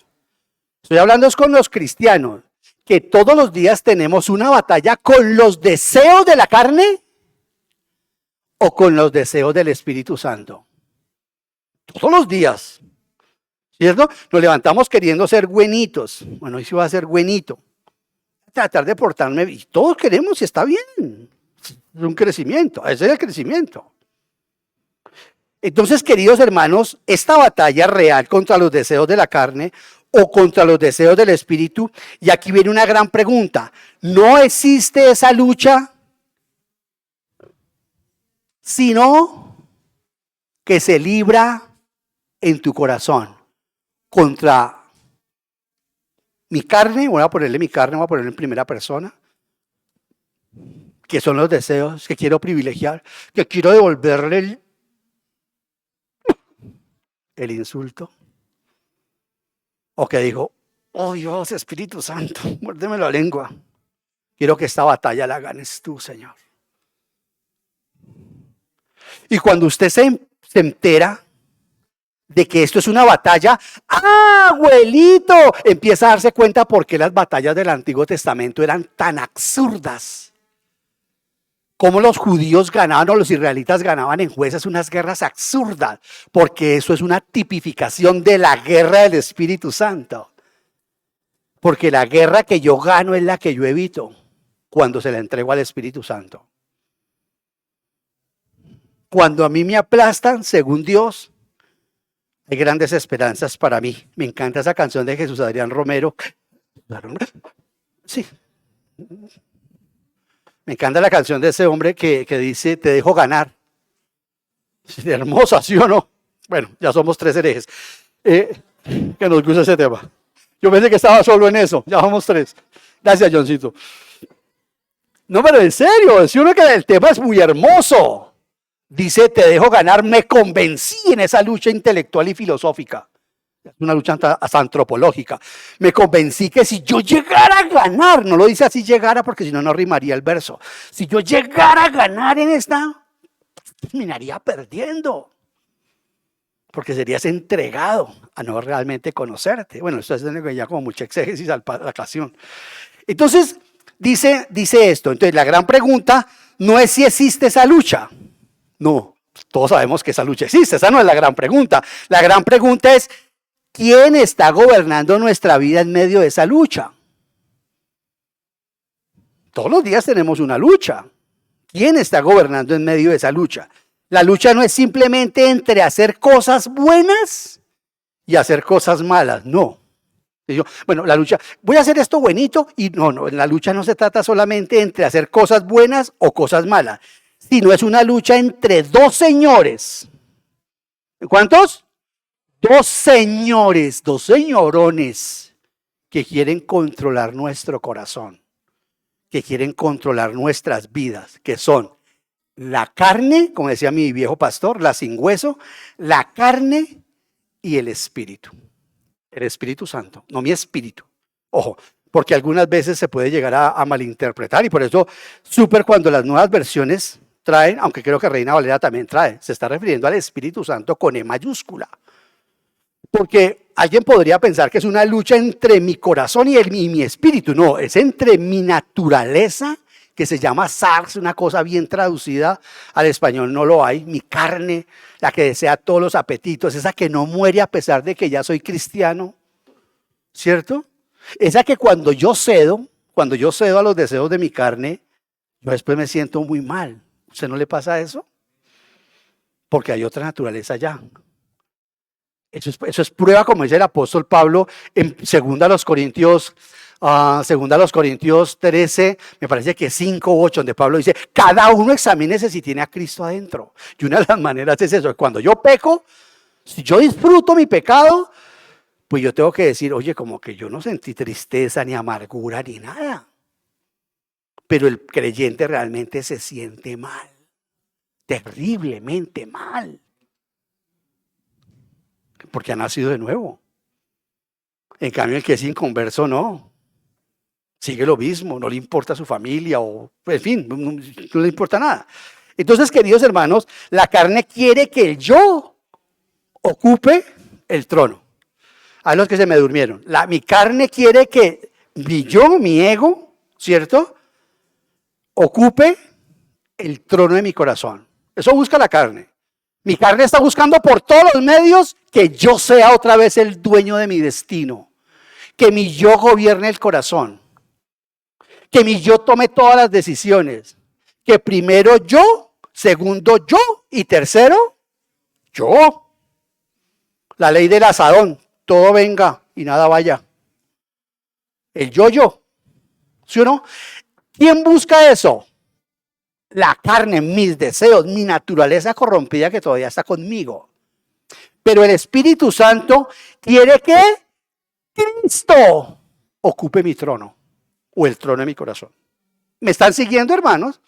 Estoy hablando con los cristianos, que todos los días tenemos una batalla con los deseos de la carne o con los deseos del Espíritu Santo. Todos los días, ¿cierto? Nos levantamos queriendo ser buenitos. Bueno, hoy sí va a ser buenito. Tratar de portarme bien. Todos queremos y está bien. Es un crecimiento, ese es el crecimiento. Entonces, queridos hermanos, esta batalla real contra los deseos de la carne o contra los deseos del espíritu, y aquí viene una gran pregunta, ¿no existe esa lucha? Sino que se libra en tu corazón contra mi carne, voy a ponerle mi carne, voy a ponerle en primera persona, que son los deseos que quiero privilegiar, que quiero devolverle el insulto, o que digo, oh Dios, Espíritu Santo, muérdeme la lengua, quiero que esta batalla la ganes tú, Señor. Y cuando usted se entera de que esto es una batalla, abuelito, empieza a darse cuenta por qué las batallas del Antiguo Testamento eran tan absurdas. Cómo los judíos ganaban o los israelitas ganaban en jueces unas guerras absurdas, porque eso es una tipificación de la guerra del Espíritu Santo. Porque la guerra que yo gano es la que yo evito cuando se la entrego al Espíritu Santo. Cuando a mí me aplastan, según Dios, hay grandes esperanzas para mí. Me encanta esa canción de Jesús Adrián Romero. Sí. Me encanta la canción de ese hombre que dice, te dejo ganar. Hermosa, ¿sí o no? Bueno, ya somos 3 herejes. Que nos gusta ese tema. Yo pensé que estaba solo en eso. Ya somos 3. Gracias, Johncito. No, pero en serio, si uno que el tema es muy hermoso. Dice, te dejo ganar, me convencí en esa lucha intelectual y filosófica. Es una lucha hasta antropológica. Me convencí que si yo llegara a ganar, no lo dice así llegara porque si no, no rimaría el verso. Si yo llegara a ganar en esta, terminaría perdiendo. Porque serías entregado a no realmente conocerte. Bueno, esto es ya como mucha exégesis a la ocasión. Entonces, dice esto. Entonces, la gran pregunta no es si existe esa lucha. No, todos sabemos que esa lucha existe. Esa no es la gran pregunta. La gran pregunta es, ¿quién está gobernando nuestra vida en medio de esa lucha? Todos los días tenemos una lucha. ¿Quién está gobernando en medio de esa lucha? La lucha no es simplemente entre hacer cosas buenas y hacer cosas malas, no. Bueno, la lucha, voy a hacer esto buenito y no, en la lucha no se trata solamente entre hacer cosas buenas o cosas malas, sino es una lucha entre dos señores. ¿Cuántos? Dos señores, dos señorones que quieren controlar nuestro corazón, que quieren controlar nuestras vidas, que son la carne, como decía mi viejo pastor, la sin hueso, la carne y el espíritu Santo, no mi espíritu. Ojo, porque algunas veces se puede llegar a malinterpretar y por eso súper cuando las nuevas versiones traen, aunque creo que Reina Valera también trae, se está refiriendo al Espíritu Santo con E mayúscula. Porque alguien podría pensar que es una lucha entre mi corazón y mi espíritu. No, es entre mi naturaleza, que se llama sarx, una cosa bien traducida al español no lo hay, mi carne, la que desea todos los apetitos, esa que no muere a pesar de que ya soy cristiano, ¿cierto? Esa que cuando yo cedo a los deseos de mi carne, yo después me siento muy mal. ¿Usted no le pasa eso? Porque hay otra naturaleza allá. Eso es prueba, como dice el apóstol Pablo en 2 Corintios 13, me parece que 5 u 8, donde Pablo dice, cada uno examínese si tiene a Cristo adentro. Y una de las maneras es eso, cuando yo peco, si yo disfruto mi pecado, pues yo tengo que decir, oye, como que yo no sentí tristeza, ni amargura, ni nada. Pero el creyente realmente se siente mal, terriblemente mal. Porque ha nacido de nuevo. En cambio, el que es inconverso no. Sigue lo mismo, no le importa su familia o, en fin, no le importa nada. Entonces, queridos hermanos, la carne quiere que el yo ocupe el trono. A los que se me durmieron. Mi carne quiere que mi yo, mi ego, ¿cierto? Ocupe el trono de mi corazón. Eso busca la carne. Mi carne está buscando por todos los medios que yo sea otra vez el dueño de mi destino. Que mi yo gobierne el corazón. Que mi yo tome todas las decisiones. Que primero yo, segundo yo y tercero yo. La ley del asadón. Todo venga y nada vaya. El yo. ¿Sí o no? ¿Quién busca eso? La carne, mis deseos, mi naturaleza corrompida que todavía está conmigo. Pero el Espíritu Santo quiere que Cristo ocupe mi trono o el trono de mi corazón. ¿Me están siguiendo, hermanos?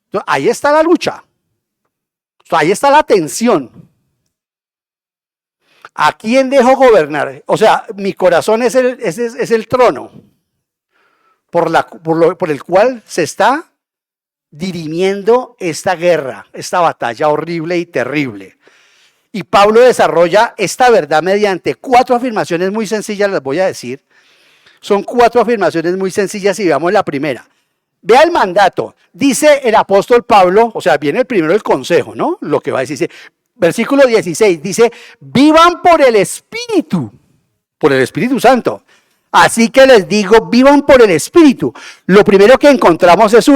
Entonces, ahí está la lucha. Ahí está la tensión. ¿A quién dejo gobernar? O sea, mi corazón es el trono por el cual se está dirimiendo esta guerra, esta batalla horrible y terrible. Y Pablo desarrolla esta verdad mediante 4 afirmaciones muy sencillas, las voy a decir. Son 4 afirmaciones muy sencillas y veamos la primera. Vea el mandato. Dice el apóstol Pablo, o sea, viene el primero el consejo, ¿no? Lo que va a decir. Dice, versículo 16, dice, vivan por el Espíritu Santo. Así que les digo, vivan por el Espíritu. Lo primero que encontramos es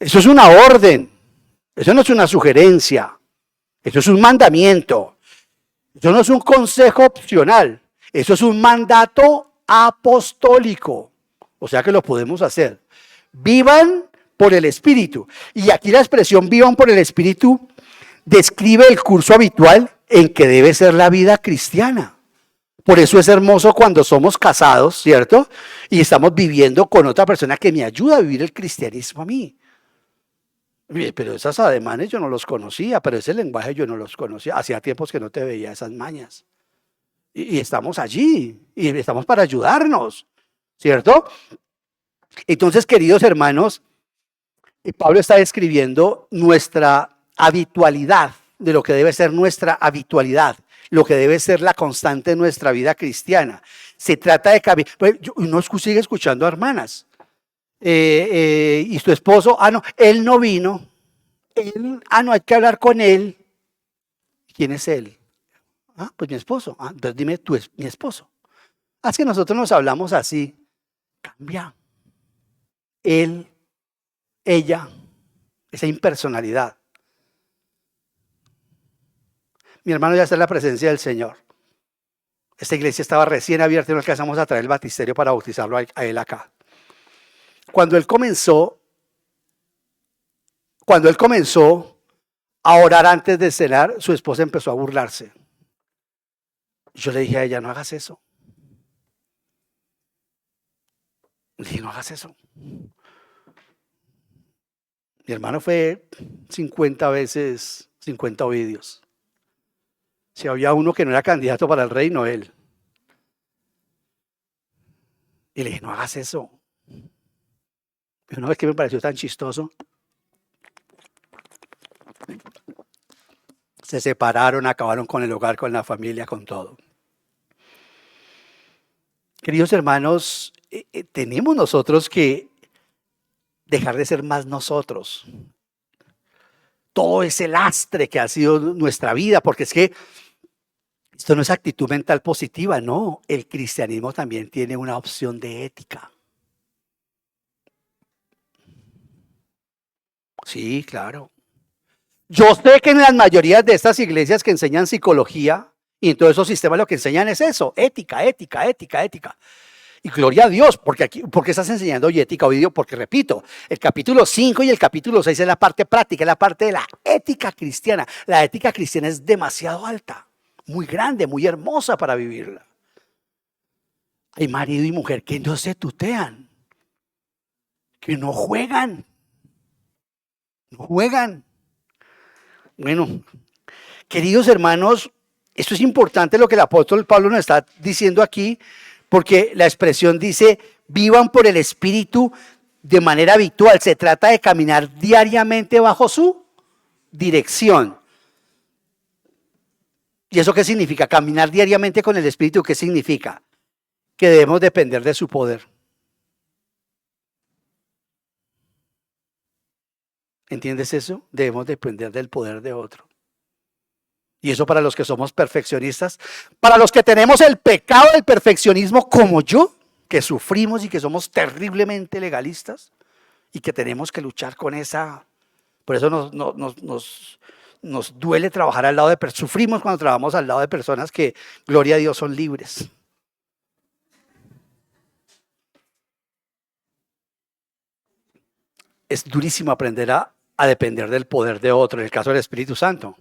eso es una orden. Eso no es una sugerencia. Eso es un mandamiento. Eso no es un consejo opcional. Eso es un mandato apostólico. O sea que lo podemos hacer. Vivan por el Espíritu. Y aquí la expresión vivan por el Espíritu describe el curso habitual en que debe ser la vida cristiana. Por eso es hermoso cuando somos casados, ¿cierto? Y estamos viviendo con otra persona que me ayuda a vivir el cristianismo a mí. Pero esos ademanes yo no los conocía, pero ese lenguaje yo no los conocía. Hacía tiempos que no te veía esas mañas. Y estamos allí, y estamos para ayudarnos, ¿cierto? Entonces, queridos hermanos, Pablo está describiendo nuestra habitualidad, de lo que debe ser nuestra habitualidad, lo que debe ser la constante de nuestra vida cristiana. Se trata de caminar. Pues, uno sigue escuchando a hermanas. Y su esposo, no, él no vino. No, hay que hablar con él. ¿Quién es él? Pues mi esposo. Entonces dime, tú es mi esposo. Es que nosotros nos hablamos así. Cambia. Él, ella, esa impersonalidad. Mi hermano ya está en la presencia del Señor. Esta iglesia estaba recién abierta y no alcanzamos a traer el baptisterio para bautizarlo a él acá. Cuando él comenzó a orar antes de cenar, su esposa empezó a burlarse. Yo le dije a ella, no hagas eso. Le dije, no hagas eso. Mi hermano fue 50 veces, 50 ovidios. Si había uno que no era candidato para el reino, él. Y le dije, no hagas eso. Y una vez que me pareció tan chistoso, se separaron, acabaron con el hogar, con la familia, con todo. Queridos hermanos, tenemos nosotros que dejar de ser más nosotros. Todo ese lastre que ha sido nuestra vida, porque es que esto no es actitud mental positiva, no. El cristianismo también tiene una opción de ética. Sí, claro. Yo sé que en las mayorías de estas iglesias que enseñan psicología y en todos esos sistemas lo que enseñan es eso, ética, ética, ética, ética. Y gloria a Dios, porque estás enseñando hoy ética, Ovidio, porque repito, el capítulo 5 y el capítulo 6 es la parte práctica, es la parte de la ética cristiana. La ética cristiana es demasiado alta, muy grande, muy hermosa para vivirla. Hay marido y mujer que no se tutean, que no juegan. Bueno, queridos hermanos, esto es importante lo que el apóstol Pablo nos está diciendo aquí, porque la expresión dice, vivan por el Espíritu de manera habitual. Se trata de caminar diariamente bajo su dirección. ¿Y eso qué significa? Caminar diariamente con el Espíritu, ¿qué significa? Que debemos depender de su poder. ¿Entiendes eso? Debemos depender del poder de otro. Y eso para los que somos perfeccionistas, para los que tenemos el pecado del perfeccionismo como yo, que sufrimos y que somos terriblemente legalistas y que tenemos que luchar con esa. Por eso nos duele trabajar al lado de personas, sufrimos cuando trabajamos al lado de personas que, gloria a Dios, son libres. Es durísimo aprender a depender del poder de otro, en el caso del Espíritu Santo.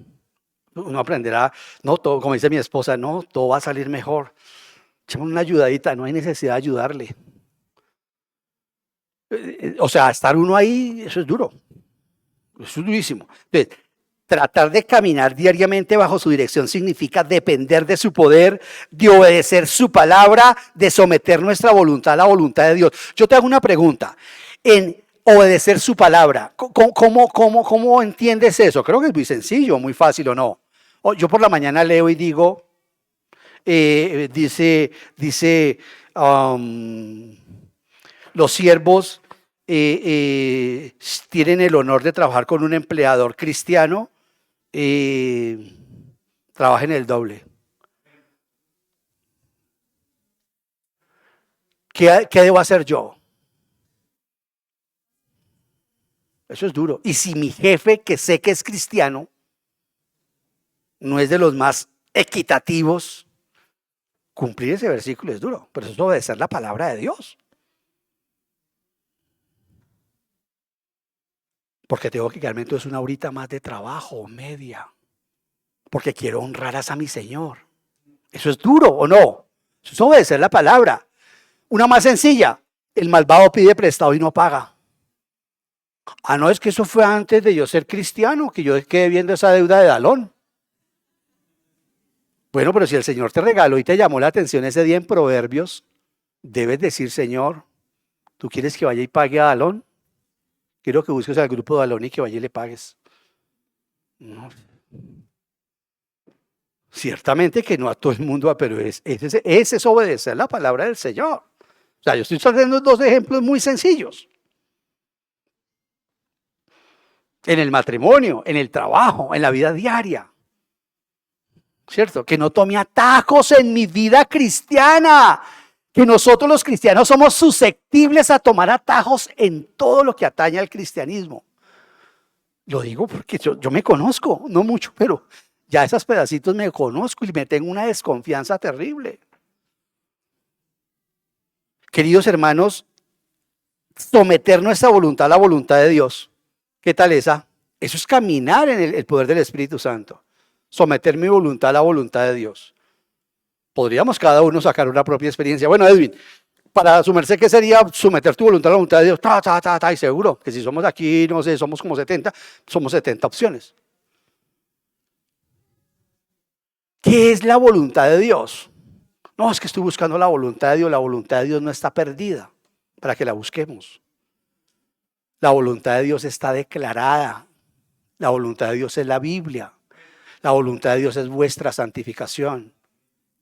Uno aprenderá, no todo, como dice mi esposa, no, todo va a salir mejor. Echamos una ayudadita, no hay necesidad de ayudarle. O sea, estar uno ahí, eso es duro. Eso es durísimo. Entonces, tratar de caminar diariamente bajo su dirección significa depender de su poder, de obedecer su palabra, de someter nuestra voluntad a la voluntad de Dios. Yo te hago una pregunta. En obedecer su palabra, ¿cómo entiendes eso? Creo que es muy sencillo, muy fácil o no. Yo por la mañana leo y digo, dice, los siervos tienen el honor de trabajar con un empleador cristiano, trabajen el doble. ¿Qué debo hacer yo? Eso es duro. Y si mi jefe, que sé que es cristiano, no es de los más equitativos, cumplir ese versículo es duro, pero eso es obedecer la palabra de Dios. Porque tengo que quedarme entonces una horita más de trabajo, media, porque quiero honrar a mi Señor. ¿Eso es duro o no? Eso es obedecer la palabra. Una más sencilla, el malvado pide prestado y no paga. No, es que eso fue antes de yo ser cristiano, que yo quedé viendo esa deuda de Dalón. Bueno, pero si el Señor te regaló y te llamó la atención ese día en Proverbios, debes decir, Señor, ¿tú quieres que vaya y pague a Dalón? Quiero que busques al grupo de Dalón y que vaya y le pagues. No. Ciertamente que no a todo el mundo, pero ese es obedecer la palabra del Señor. O sea, yo estoy trayendo dos ejemplos muy sencillos. En el matrimonio, en el trabajo, en la vida diaria. ¿Cierto? Que no tome atajos en mi vida cristiana. Que nosotros los cristianos somos susceptibles a tomar atajos en todo lo que atañe al cristianismo. Lo digo porque yo me conozco, no mucho, pero ya esos pedacitos me conozco y me tengo una desconfianza terrible. Queridos hermanos, someter nuestra voluntad a la voluntad de Dios. ¿Qué tal esa? Eso es caminar en el poder del Espíritu Santo. Someter mi voluntad a la voluntad de Dios. Podríamos cada uno sacar una propia experiencia. Bueno, Edwin, para sumerse, ¿qué sería someter tu voluntad a la voluntad de Dios? Y seguro que si somos aquí, no sé, somos como 70, somos 70 opciones. ¿Qué es la voluntad de Dios? No, es que estoy buscando la voluntad de Dios. La voluntad de Dios no está perdida para que la busquemos. La voluntad de Dios está declarada. La voluntad de Dios es la Biblia. La voluntad de Dios es vuestra santificación.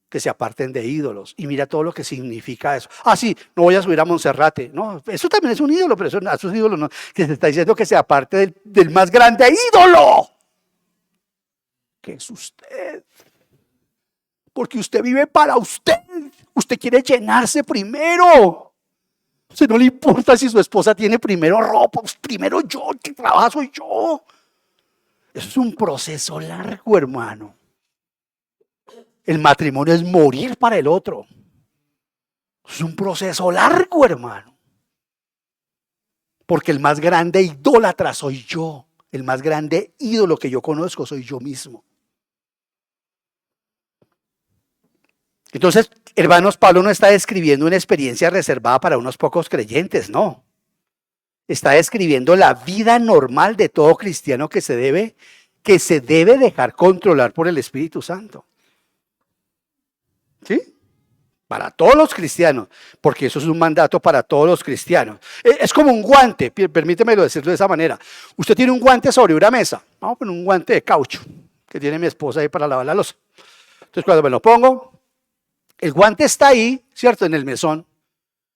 Que se aparten de ídolos. Y mira todo lo que significa eso. Ah, sí, no voy a subir a Monserrate. No, eso también es un ídolo, pero esos ídolos no. Que se está diciendo que se aparte del más grande ídolo. Que es usted. Porque usted vive para usted. Usted quiere llenarse primero. A usted no le importa si su esposa tiene primero ropa. Pues primero yo, el que trabaja soy yo. Eso es un proceso largo, hermano. El matrimonio es morir para el otro. Es un proceso largo, hermano. Porque el más grande idólatra soy yo. El más grande ídolo que yo conozco soy yo mismo. Entonces, hermanos, Pablo no está describiendo una experiencia reservada para unos pocos creyentes, no. Está describiendo la vida normal de todo cristiano que se debe dejar controlar por el Espíritu Santo. ¿Sí? Para todos los cristianos, porque eso es un mandato para todos los cristianos. Es como un guante, permítemelo decirlo de esa manera. Usted tiene un guante sobre una mesa, vamos a poner un guante de caucho que tiene mi esposa ahí para lavar la loza. Entonces cuando me lo pongo, el guante está ahí, ¿cierto? En el mesón.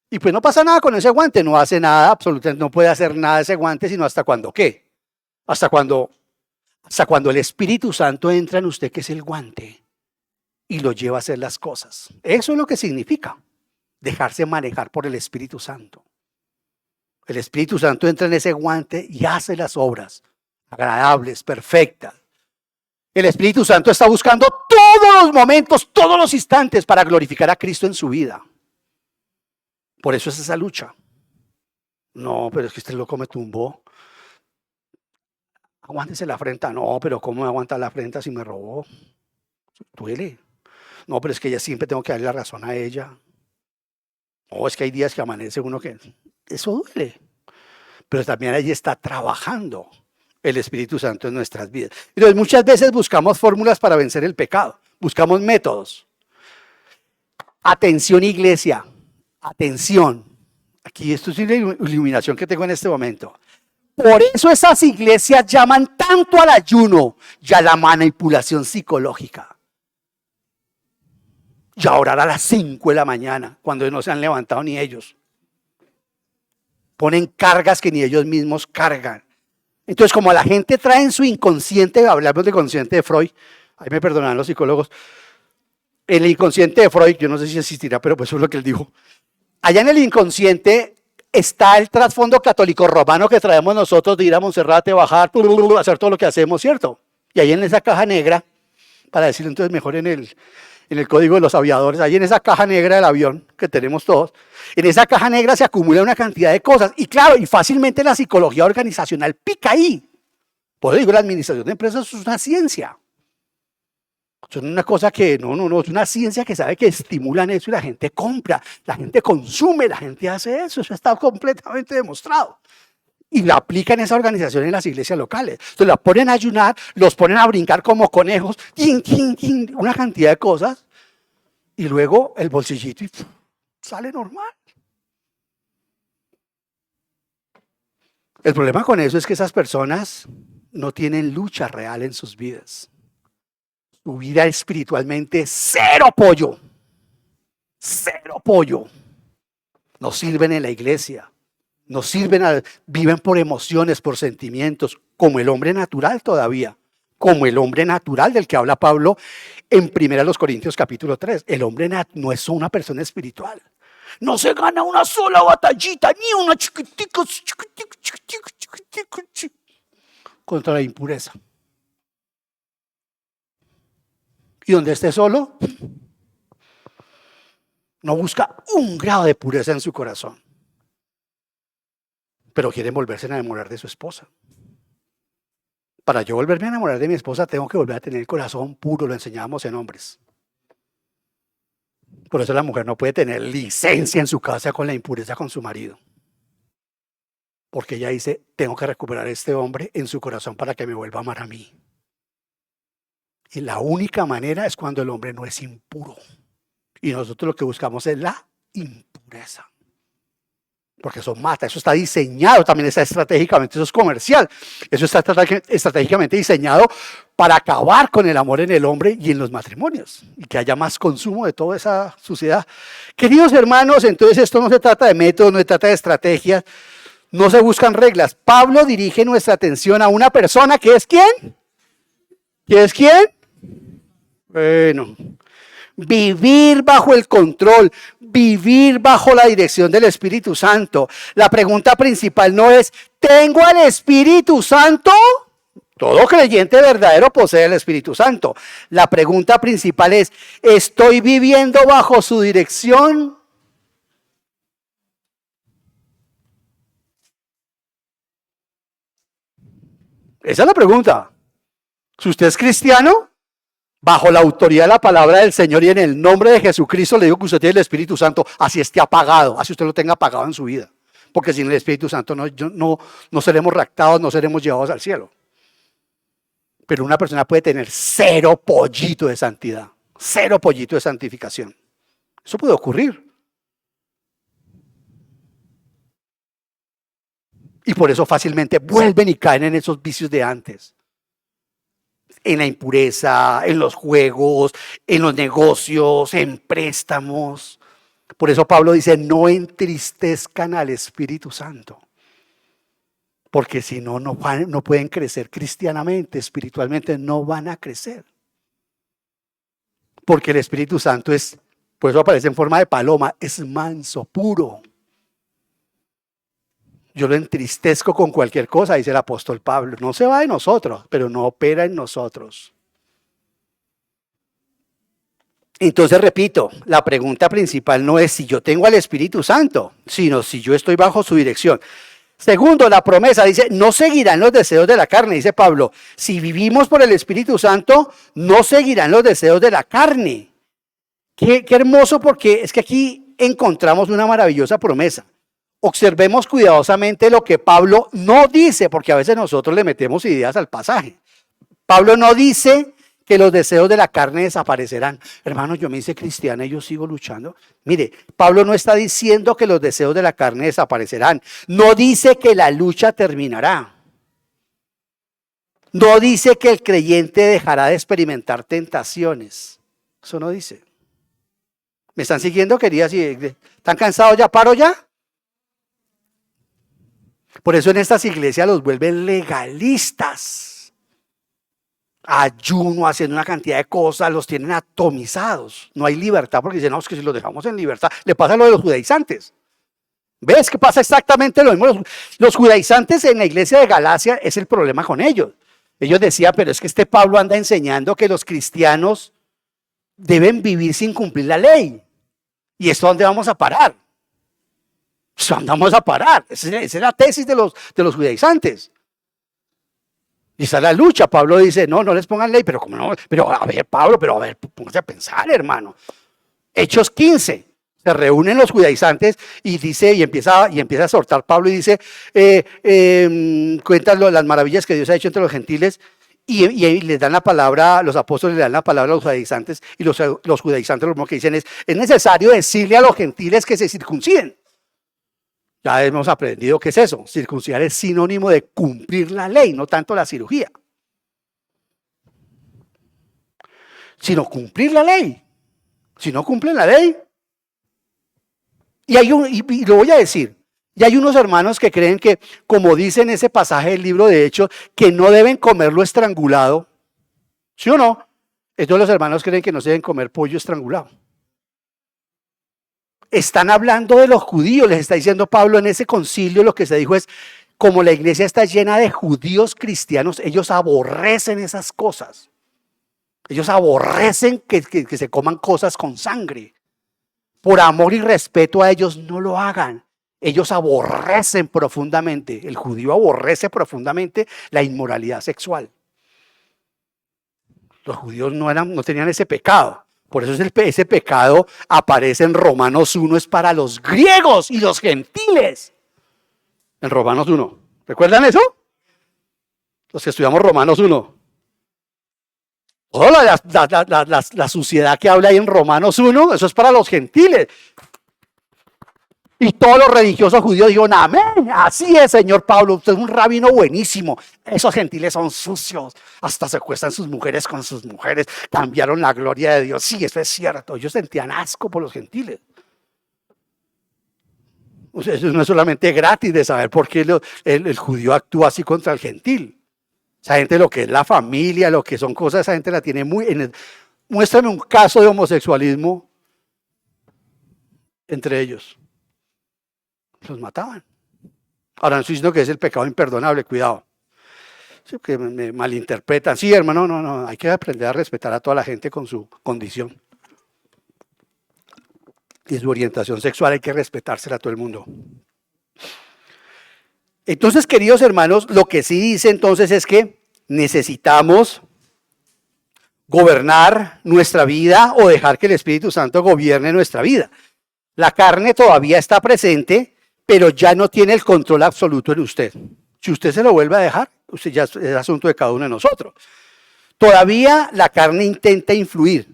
Y pues no pasa nada con ese guante, no hace nada, absolutamente no puede hacer nada ese guante, sino hasta cuando ¿qué? Hasta cuando el Espíritu Santo entra en usted, que es el guante, y lo lleva a hacer las cosas. Eso es lo que significa dejarse manejar por el Espíritu Santo. El Espíritu Santo entra en ese guante y hace las obras agradables, perfectas. El Espíritu Santo está buscando todos los momentos, todos los instantes para glorificar a Cristo en su vida. Por eso es esa lucha. No, pero es que este loco me tumbó. Aguántese la afrenta. No, pero ¿cómo me aguanta la afrenta si me robó? Duele. No, pero es que ella siempre tengo que darle la razón a ella. No, es que hay días que amanece uno que... Eso duele. Pero también allí está trabajando el Espíritu Santo en nuestras vidas. Entonces muchas veces buscamos fórmulas para vencer el pecado. Buscamos métodos. Atención, iglesia. Atención. Aquí esto es una iluminación que tengo en este momento. Por eso esas iglesias llaman tanto al ayuno y a la manipulación psicológica. Y a orar a las 5 de la mañana, cuando no se han levantado ni ellos. Ponen cargas que ni ellos mismos cargan. Entonces, como la gente trae en su inconsciente, hablamos de consciente de Freud, ahí me perdonarán los psicólogos, el inconsciente de Freud, yo no sé si existirá, pero pues eso es lo que él dijo. Allá en el inconsciente está el trasfondo católico romano que traemos nosotros de ir a Monserrate, bajar, hacer todo lo que hacemos, ¿cierto? Y ahí en esa caja negra, para decirlo entonces mejor en el código de los aviadores, ahí en esa caja negra del avión que tenemos todos, en esa caja negra se acumula una cantidad de cosas. Y claro, y fácilmente la psicología organizacional pica ahí. Por eso digo, la administración de empresas es una ciencia. Es una cosa que, no, es una ciencia que sabe que estimulan eso y la gente compra, la gente consume, la gente hace eso está completamente demostrado. Y la aplican esa organización en las iglesias locales. Entonces la ponen a ayunar, los ponen a brincar como conejos, una cantidad de cosas, y luego el bolsillito y sale normal. El problema con eso es que esas personas no tienen lucha real en sus vidas. Tu vida espiritualmente cero pollo. Cero pollo. No sirven en la iglesia. No sirven, viven por emociones, por sentimientos, como el hombre natural todavía. Como el hombre natural del que habla Pablo en 1 Corintios capítulo 3. El hombre no es una persona espiritual. No se gana una sola batallita, ni una chiquitica contra la impureza. Y donde esté solo, no busca un grado de pureza en su corazón, pero quiere volverse a enamorar de su esposa. Para yo volverme a enamorar de mi esposa, tengo que volver a tener el corazón puro, lo enseñamos en Hombres. Por eso la mujer no puede tener licencia en su casa con la impureza con su marido. Porque ella dice, tengo que recuperar a este hombre en su corazón para que me vuelva a amar a mí. Y la única manera es cuando el hombre no es impuro. Y nosotros lo que buscamos es la impureza. Porque eso mata, eso está diseñado, también está estratégicamente, eso es comercial. Eso está estratégicamente diseñado para acabar con el amor en el hombre y en los matrimonios. Y que haya más consumo de toda esa suciedad. Queridos hermanos, entonces esto no se trata de métodos, no se trata de estrategias, no se buscan reglas. Pablo dirige nuestra atención a una persona que es ¿quién? ¿Que es quién? Bueno, vivir bajo el control, vivir bajo la dirección del Espíritu Santo. La pregunta principal no es, ¿tengo al Espíritu Santo? Todo creyente verdadero posee el Espíritu Santo. La pregunta principal es, ¿estoy viviendo bajo su dirección? Esa es la pregunta. Si usted es cristiano, bajo la autoridad de la palabra del Señor y en el nombre de Jesucristo le digo que usted tiene el Espíritu Santo, así esté apagado, así usted lo tenga apagado en su vida. Porque sin el Espíritu Santo no seremos raptados, no seremos llevados al cielo. Pero una persona puede tener cero pollito de santidad, cero pollito de santificación. Eso puede ocurrir. Y por eso fácilmente vuelven y caen en esos vicios de antes. En la impureza, en los juegos, en los negocios, en préstamos. Por eso Pablo dice, no entristezcan al Espíritu Santo. Porque si no pueden crecer cristianamente, espiritualmente, no van a crecer. Porque el Espíritu Santo es, por eso aparece en forma de paloma, es manso, puro. Yo lo entristezco con cualquier cosa, dice el apóstol Pablo. No se va de nosotros, pero no opera en nosotros. Entonces, repito, la pregunta principal no es si yo tengo al Espíritu Santo, sino si yo estoy bajo su dirección. Segundo, la promesa dice, no seguirán los deseos de la carne, dice Pablo. Si vivimos por el Espíritu Santo, no seguirán los deseos de la carne. Qué hermoso, porque es que aquí encontramos una maravillosa promesa. Observemos cuidadosamente lo que Pablo no dice, porque a veces nosotros le metemos ideas al pasaje. Pablo no dice que los deseos de la carne desaparecerán. Hermanos, yo me hice cristiana y yo sigo luchando. Mire, Pablo no está diciendo que los deseos de la carne desaparecerán. No dice que la lucha terminará. No dice que el creyente dejará de experimentar tentaciones. Eso no dice. ¿Me están siguiendo, queridas? ¿Están cansados ya? ¿Paro ya? Por eso en estas iglesias los vuelven legalistas. Ayuno, haciendo una cantidad de cosas, los tienen atomizados. No hay libertad porque dicen, no, es que si los dejamos en libertad, le pasa lo de los judaizantes. ¿Ves que pasa exactamente lo mismo? Los judaizantes en la iglesia de Galacia es el problema con ellos. Ellos decían, pero es que este Pablo anda enseñando que los cristianos deben vivir sin cumplir la ley. ¿Y esto dónde vamos a parar? Pues andamos a parar. Esa es la tesis de los judaizantes. Y está la lucha. Pablo dice, no les pongan ley, pero como no, pero a ver, Pablo, póngase a pensar, hermano. Hechos 15, se reúnen los judaizantes y dice, y empieza a soltar Pablo y dice, cuentan las maravillas que Dios ha hecho entre los gentiles y les dan la palabra, los apóstoles le dan la palabra a los judaizantes y los judaizantes lo que dicen es necesario decirle a los gentiles que se circunciden. Ya hemos aprendido qué es eso. Circuncidar es sinónimo de cumplir la ley, no tanto la cirugía. sino cumplir la ley. Si no cumplen la ley. Y lo voy a decir, y hay unos hermanos que creen que, como dice en ese pasaje del libro de Hechos, que no deben comerlo estrangulado. ¿Sí o no? Entonces los hermanos creen que no se deben comer pollo estrangulado. Están hablando de los judíos, les está diciendo Pablo en ese concilio, lo que se dijo es, como la iglesia está llena de judíos cristianos, ellos aborrecen esas cosas. Ellos aborrecen que se coman cosas con sangre. Por amor y respeto a ellos, no lo hagan. Ellos aborrecen profundamente, el judío aborrece profundamente la inmoralidad sexual. Los judíos no tenían ese pecado. Por eso ese pecado aparece en Romanos 1, es para los griegos y los gentiles. En Romanos 1. ¿Recuerdan eso? Los que estudiamos Romanos 1. Toda la suciedad que habla ahí en Romanos 1, eso es para los gentiles. Y todos los religiosos judíos dijeron, amén, así es, señor Pablo, usted es un rabino buenísimo. Esos gentiles son sucios, hasta se acuestan sus mujeres con sus mujeres, cambiaron la gloria de Dios. Sí, eso es cierto, ellos sentían asco por los gentiles. O sea, eso no es solamente gratis de saber por qué el judío actúa así contra el gentil. Esa gente lo que es la familia, lo que son cosas, esa gente la tiene muy... Muéstrame un caso de homosexualismo entre ellos. Los mataban. Ahora no estoy diciendo que es el pecado imperdonable, cuidado. Sí, que me malinterpretan. Sí, hermano, no, hay que aprender a respetar a toda la gente con su condición. Y su orientación sexual hay que respetársela a todo el mundo. Entonces, queridos hermanos, lo que sí dice entonces es que necesitamos gobernar nuestra vida o dejar que el Espíritu Santo gobierne nuestra vida. La carne todavía está presente, pero ya no tiene el control absoluto en usted. Si usted se lo vuelve a dejar, usted ya es asunto de cada uno de nosotros. Todavía la carne intenta influir,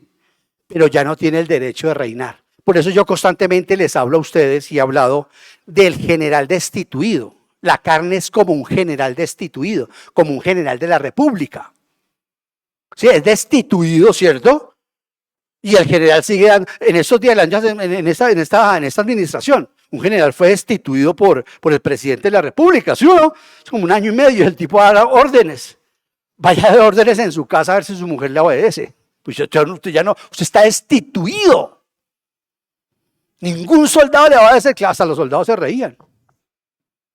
pero ya no tiene el derecho de reinar. Por eso yo constantemente les hablo a ustedes y he hablado del general destituido. La carne es como un general destituido, como un general de la república. Sí, es destituido, ¿cierto? Y el general sigue dando, en estos días, en esta administración, un general fue destituido por el presidente de la república, ¿sí o no? Es como 1 año y medio, el tipo da órdenes. Vaya de órdenes en su casa a ver si su mujer le obedece. Pues usted está destituido. Ningún soldado le va a obedecer, hasta los soldados se reían.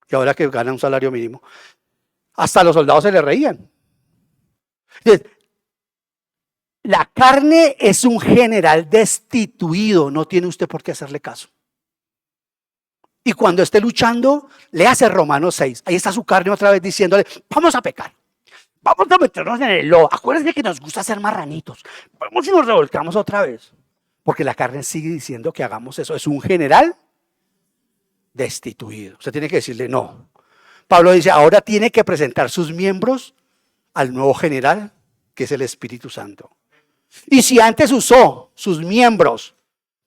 Y ahora que gana un salario mínimo, hasta los soldados se le reían. Entonces, la carne es un general destituido, no tiene usted por qué hacerle caso. Y cuando esté luchando, le hace Romanos 6. Ahí está su carne otra vez diciéndole, vamos a pecar. Vamos a meternos en el lodo. Acuérdense que nos gusta ser marranitos. Vamos y nos revolcamos otra vez. Porque la carne sigue diciendo que hagamos eso. Es un general destituido. Usted tiene que decirle no. Pablo dice, ahora tiene que presentar sus miembros al nuevo general, que es el Espíritu Santo. Y si antes usó sus miembros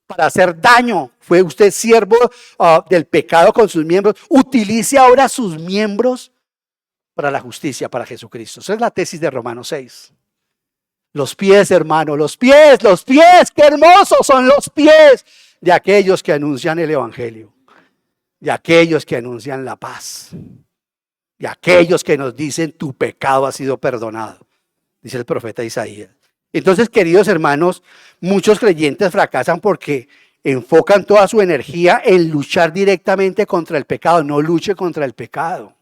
para hacer daño, fue usted siervo del pecado con sus miembros, utilice ahora sus miembros para la justicia, para Jesucristo. Esa es la tesis de Romanos 6. Los pies, hermano, los pies, qué hermosos son los pies de aquellos que anuncian el Evangelio, de aquellos que anuncian la paz, de aquellos que nos dicen tu pecado ha sido perdonado, dice el profeta Isaías. Entonces, queridos hermanos, muchos creyentes fracasan porque enfocan toda su energía en luchar directamente contra el pecado. No luche contra el pecado.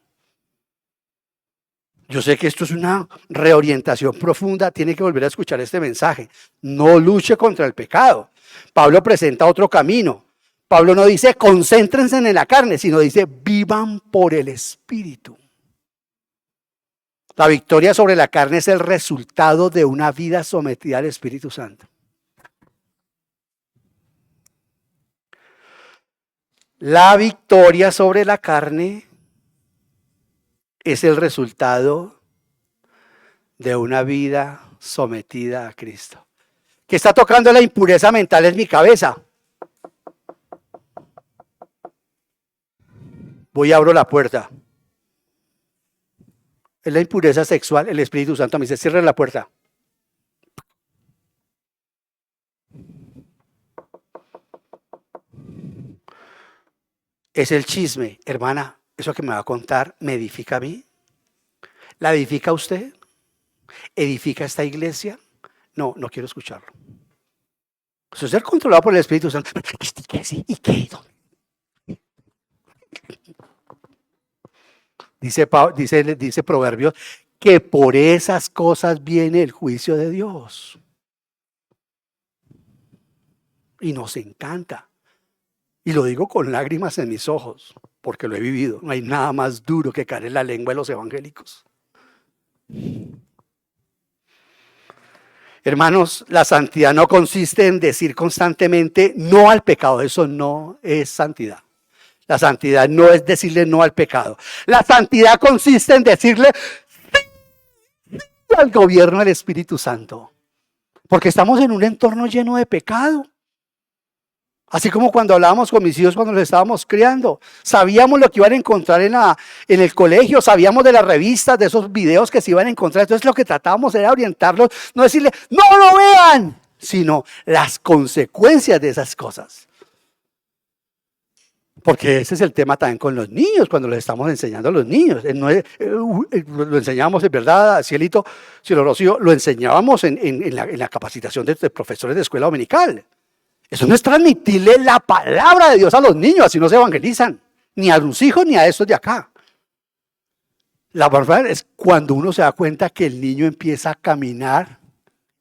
Yo sé que esto es una reorientación profunda, tiene que volver a escuchar este mensaje. No luche contra el pecado. Pablo presenta otro camino. Pablo no dice concéntrense en la carne, sino dice vivan por el Espíritu. La victoria sobre la carne es el resultado de una vida sometida al Espíritu Santo. La victoria sobre la carne es el resultado de una vida sometida a Cristo. ¿Qué está tocando la impureza mental en mi cabeza? Voy y abro la puerta. Es la impureza sexual, el Espíritu Santo me dice, cierre la puerta. es el chisme. Hermana, eso que me va a contar, ¿me edifica a mí? ¿La edifica a usted? ¿Edifica esta iglesia? No, no quiero escucharlo. Eso es ser controlado por el Espíritu Santo. ¿Qué sí? ¿Y qué? Dice Proverbios que por esas cosas viene el juicio de Dios. Y nos encanta. Y lo digo con lágrimas en mis ojos, porque lo he vivido. No hay nada más duro que caer en la lengua de los evangélicos. Hermanos, la santidad no consiste en decir constantemente no al pecado. Eso no es santidad. La santidad no es decirle no al pecado. La santidad consiste en decirle sí al gobierno del Espíritu Santo. Porque estamos en un entorno lleno de pecado. Así como cuando hablábamos con mis hijos cuando los estábamos criando. Sabíamos lo que iban a encontrar en el colegio, sabíamos de las revistas, de esos videos que se iban a encontrar. Entonces lo que tratábamos era orientarlos, no decirle, no lo vean, sino las consecuencias de esas cosas. Porque ese es el tema también con los niños, cuando les estamos enseñando a los niños. Lo enseñábamos, en verdad, Cielito, Cielo Rocío, lo enseñábamos en la capacitación de profesores de escuela dominical. Eso no es transmitirle la palabra de Dios a los niños, así no se evangelizan, ni a sus hijos ni a estos de acá. La verdad es cuando uno se da cuenta que el niño empieza a caminar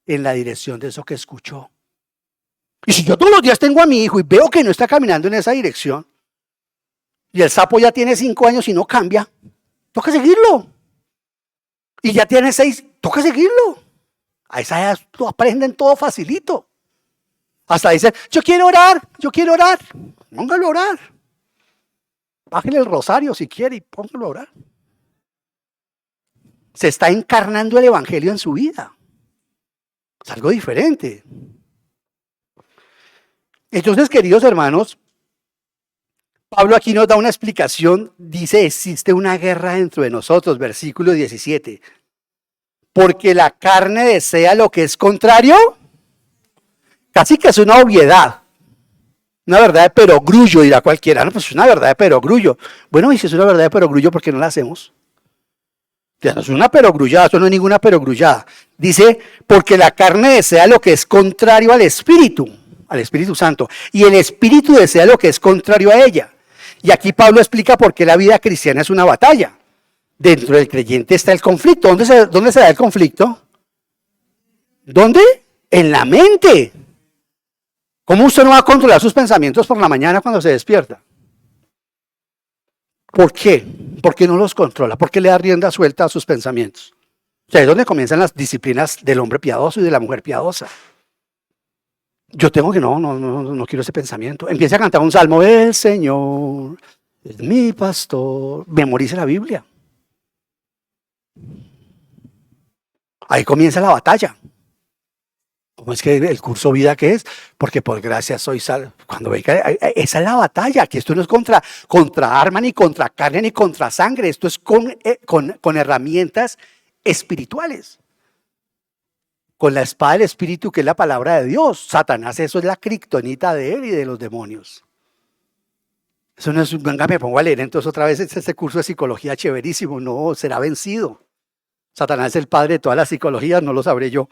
en la dirección de eso que escuchó. Y si yo todos los días tengo a mi hijo y veo que no está caminando en esa dirección, y el sapo ya tiene 5 años y no cambia, toca seguirlo. Y ya tiene 6, toca seguirlo. A esa edad aprenden todo facilito. Hasta dicen, yo quiero orar. Póngalo a orar. Bájale el rosario si quiere y póngalo a orar. Se está encarnando el evangelio en su vida. Es algo diferente. Entonces, queridos hermanos, Pablo aquí nos da una explicación. Dice, existe una guerra dentro de nosotros, versículo 17. Porque la carne desea lo que es contrario. Casi que es una obviedad. Una verdad de perogrullo, dirá cualquiera. No, pues es una verdad de perogrullo. Bueno, y si es una verdad de perogrullo, ¿por qué no la hacemos? Ya no es una perogrullada, eso no es ninguna perogrullada. Dice, porque la carne desea lo que es contrario al Espíritu Santo. Y el Espíritu desea lo que es contrario a ella. Y aquí Pablo explica por qué la vida cristiana es una batalla. Dentro del creyente está el conflicto. ¿Dónde se da el conflicto? ¿Dónde? En la mente. ¿Cómo usted no va a controlar sus pensamientos por la mañana cuando se despierta? ¿Por qué? ¿Por qué no los controla? ¿Por qué le da rienda suelta a sus pensamientos? O sea, es donde comienzan las disciplinas del hombre piadoso y de la mujer piadosa. Yo tengo que no quiero ese pensamiento. Empieza a cantar un salmo, el Señor es mi pastor. Memorice la Biblia. Ahí comienza la batalla. ¿Cómo es que el curso vida qué es? Porque por gracia soy salvo. Cuando ve que esa es la batalla, que esto no es contra arma, ni contra carne, ni contra sangre. Esto es con herramientas espirituales. Con la espada del Espíritu, que es la palabra de Dios. Satanás, eso es la kriptonita de él y de los demonios. Eso no es, venga, me pongo a leer entonces otra vez este curso de psicología chéverísimo. No, será vencido. Satanás es el padre de todas las psicologías, no lo sabré yo.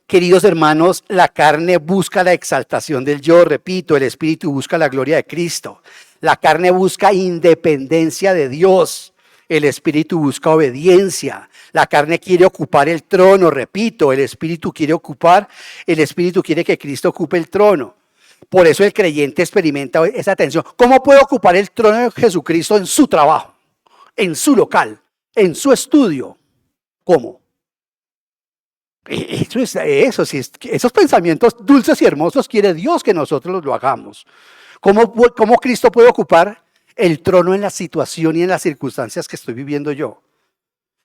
Queridos hermanos, la carne busca la exaltación del yo, repito, el Espíritu busca la gloria de Cristo. La carne busca independencia de Dios, el Espíritu busca obediencia. La carne quiere ocupar el trono, repito, el Espíritu quiere que Cristo ocupe el trono. Por eso el creyente experimenta esa tensión. ¿Cómo puede ocupar el trono de Jesucristo en su trabajo, en su local, en su estudio? ¿Cómo? Esos pensamientos dulces y hermosos quiere Dios que nosotros lo hagamos. ¿Cómo Cristo puede ocupar el trono en la situación y en las circunstancias que estoy viviendo yo?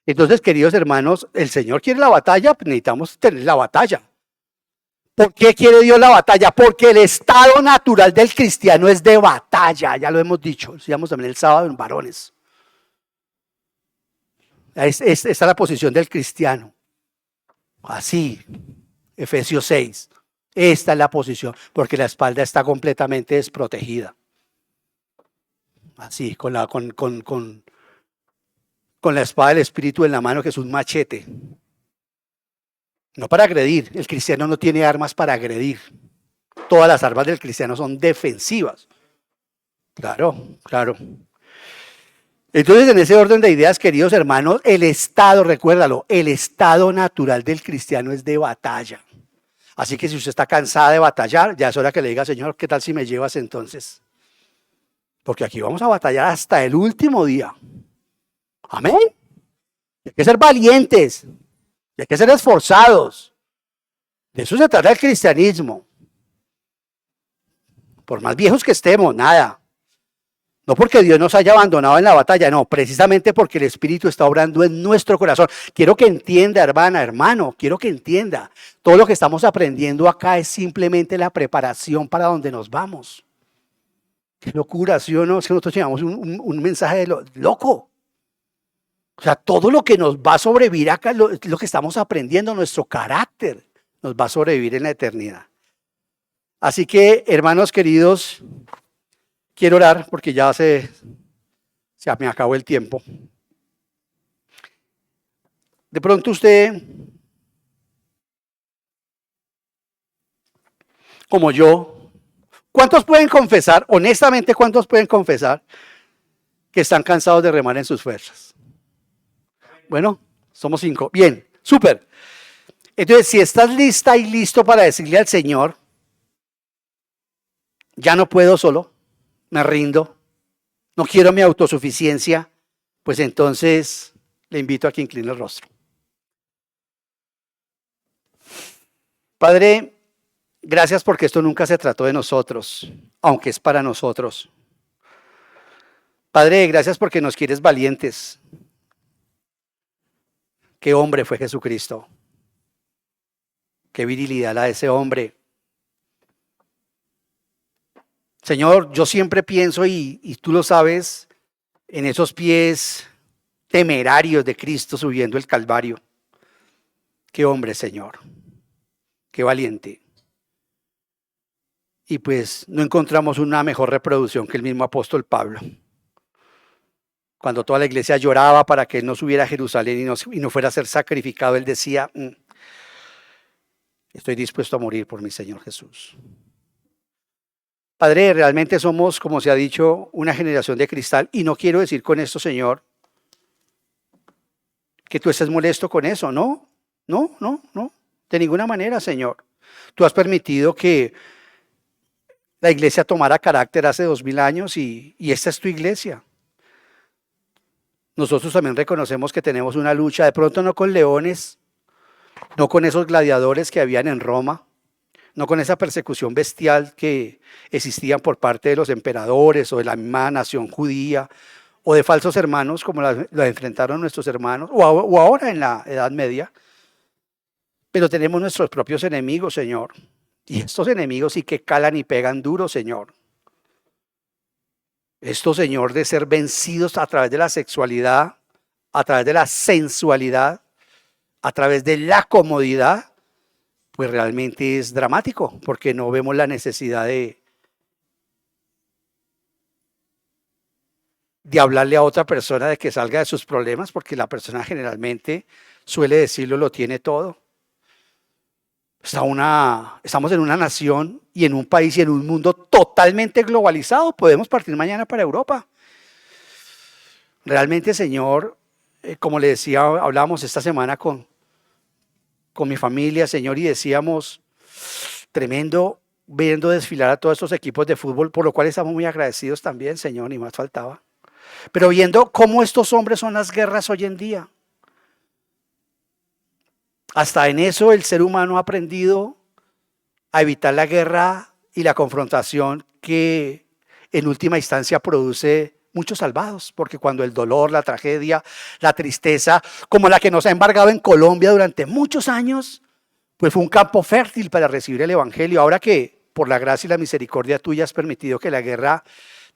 Entonces, queridos hermanos, el Señor quiere la batalla, necesitamos tener la batalla. ¿Por qué quiere Dios la batalla? Porque el estado natural del cristiano es de batalla, ya lo hemos dicho, lo decíamos también el sábado en varones. Esta es la posición del cristiano. Así, Efesios 6. Esta es la posición, porque la espalda está completamente desprotegida. así, con la espada del Espíritu en la mano, que es un machete. No para agredir. El cristiano no tiene armas para agredir. Todas las armas del cristiano son defensivas. Claro, claro. Entonces, en ese orden de ideas, queridos hermanos, el estado, recuérdalo, el estado natural del cristiano es de batalla. Así que si usted está cansada de batallar, ya es hora que le diga, Señor, ¿qué tal si me llevas entonces? Porque aquí vamos a batallar hasta el último día. Amén. Hay que ser valientes, hay que ser esforzados. De eso se trata el cristianismo. Por más viejos que estemos, nada. No porque Dios nos haya abandonado en la batalla, no, precisamente porque el Espíritu está obrando en nuestro corazón. Quiero que entienda, hermana, hermano, quiero que entienda. Todo lo que estamos aprendiendo acá es simplemente la preparación para donde nos vamos. Qué locura, ¿sí o no? Es que nosotros llevamos un mensaje de loco. O sea, todo lo que nos va a sobrevivir acá, lo que estamos aprendiendo, nuestro carácter, nos va a sobrevivir en la eternidad. Así que, hermanos queridos, quiero orar porque ya se me acabó el tiempo. De pronto usted, como yo, ¿cuántos pueden confesar, honestamente, cuántos pueden confesar que están cansados de remar en sus fuerzas? Bueno, somos 5. Bien, súper. Entonces, si estás lista y listo para decirle al Señor, ya no puedo solo, me rindo, no quiero mi autosuficiencia, pues entonces le invito a que incline el rostro. Padre, gracias porque esto nunca se trató de nosotros, aunque es para nosotros. Padre, gracias porque nos quieres valientes. Qué hombre fue Jesucristo. Qué virilidad la de ese hombre. Señor, yo siempre pienso, y tú lo sabes, en esos pies temerarios de Cristo subiendo el Calvario. Qué hombre, Señor. Qué valiente. Y pues no encontramos una mejor reproducción que el mismo apóstol Pablo. Cuando toda la iglesia lloraba para que él no subiera a Jerusalén y no fuera a ser sacrificado, él decía, estoy dispuesto a morir por mi Señor Jesús. Padre, realmente somos, como se ha dicho, una generación de cristal, y no quiero decir con esto, Señor, que tú estés molesto con eso, no, de ninguna manera, Señor. Tú has permitido que la iglesia tomara carácter hace 2000 años y esta es tu iglesia. Nosotros también reconocemos que tenemos una lucha, de pronto no con leones, no con esos gladiadores que habían en Roma, no con esa persecución bestial que existía por parte de los emperadores o de la misma nación judía, o de falsos hermanos como la enfrentaron nuestros hermanos, o ahora en la Edad Media. Pero tenemos nuestros propios enemigos, Señor. Y estos enemigos sí que calan y pegan duro, Señor. Esto, Señor, de ser vencidos a través de la sexualidad, a través de la sensualidad, a través de la comodidad, pues realmente es dramático, porque no vemos la necesidad de hablarle a otra persona de que salga de sus problemas, porque la persona generalmente suele decirlo, lo tiene todo. Estamos en una nación y en un país y en un mundo totalmente globalizado. Podemos partir mañana para Europa. Realmente, Señor, como le decía, hablábamos esta semana con mi familia, Señor, y decíamos, tremendo viendo desfilar a todos estos equipos de fútbol, por lo cual estamos muy agradecidos también, Señor, ni más faltaba. Pero viendo cómo estos hombres son las guerras hoy en día. Hasta en eso el ser humano ha aprendido a evitar la guerra y la confrontación que en última instancia produce muchos salvados, porque cuando el dolor, la tragedia, la tristeza, como la que nos ha embargado en Colombia durante muchos años, pues fue un campo fértil para recibir el evangelio. Ahora que por la gracia y la misericordia tuya has permitido que la guerra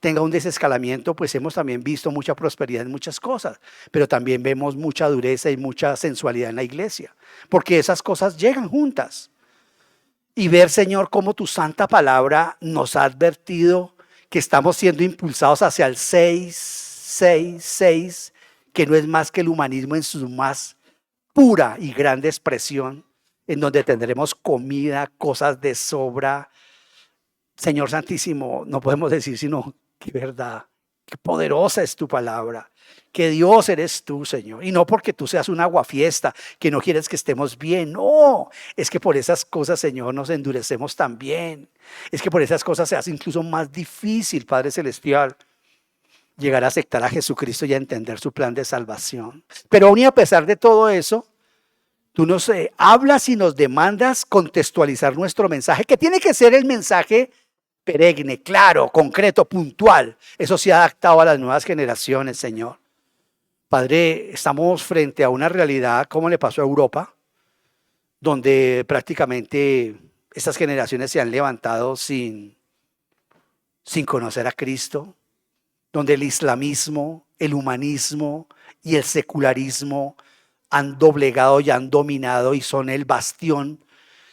tenga un desescalamiento, pues hemos también visto mucha prosperidad en muchas cosas, pero también vemos mucha dureza y mucha sensualidad en la iglesia, porque esas cosas llegan juntas. Y ver, Señor, cómo tu santa palabra nos ha advertido que estamos siendo impulsados hacia el 666, que no es más que el humanismo en su más pura y grande expresión, en donde tendremos comida, cosas de sobra. Señor Santísimo, no podemos decir sino que verdad, qué poderosa es tu palabra, que Dios eres tú, Señor. Y no porque tú seas un aguafiesta, que no quieres que estemos bien, no, es que por esas cosas, Señor, nos endurecemos también. Es que por esas cosas se hace incluso más difícil, Padre Celestial, llegar a aceptar a Jesucristo y a entender su plan de salvación. Pero aún y a pesar de todo eso, tú nos hablas y nos demandas contextualizar nuestro mensaje, que tiene que ser el mensaje perenne, claro, concreto, puntual. Eso se ha adaptado a las nuevas generaciones, Señor. Padre, estamos frente a una realidad como le pasó a Europa, donde prácticamente estas generaciones se han levantado sin conocer a Cristo, donde el islamismo, el humanismo y el secularismo han doblegado y han dominado y son el bastión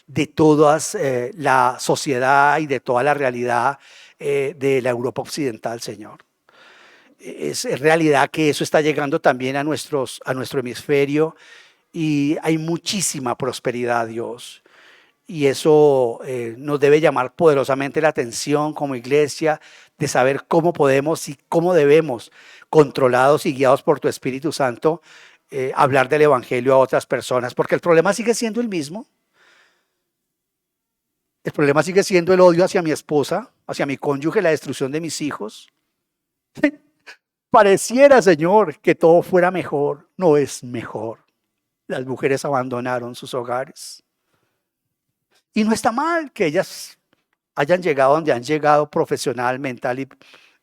de toda la sociedad y de toda la realidad de la Europa occidental, Señor. Es realidad que eso está llegando también a nuestro hemisferio y hay muchísima prosperidad, Dios. Y eso nos debe llamar poderosamente la atención como iglesia, de saber cómo podemos y cómo debemos, controlados y guiados por tu Espíritu Santo, hablar del Evangelio a otras personas, porque el problema sigue siendo el mismo. El problema sigue siendo el odio hacia mi esposa, hacia mi cónyuge, la destrucción de mis hijos. Pareciera, Señor, que todo fuera mejor. No es mejor. Las mujeres abandonaron sus hogares. Y no está mal que ellas hayan llegado donde han llegado profesional, mental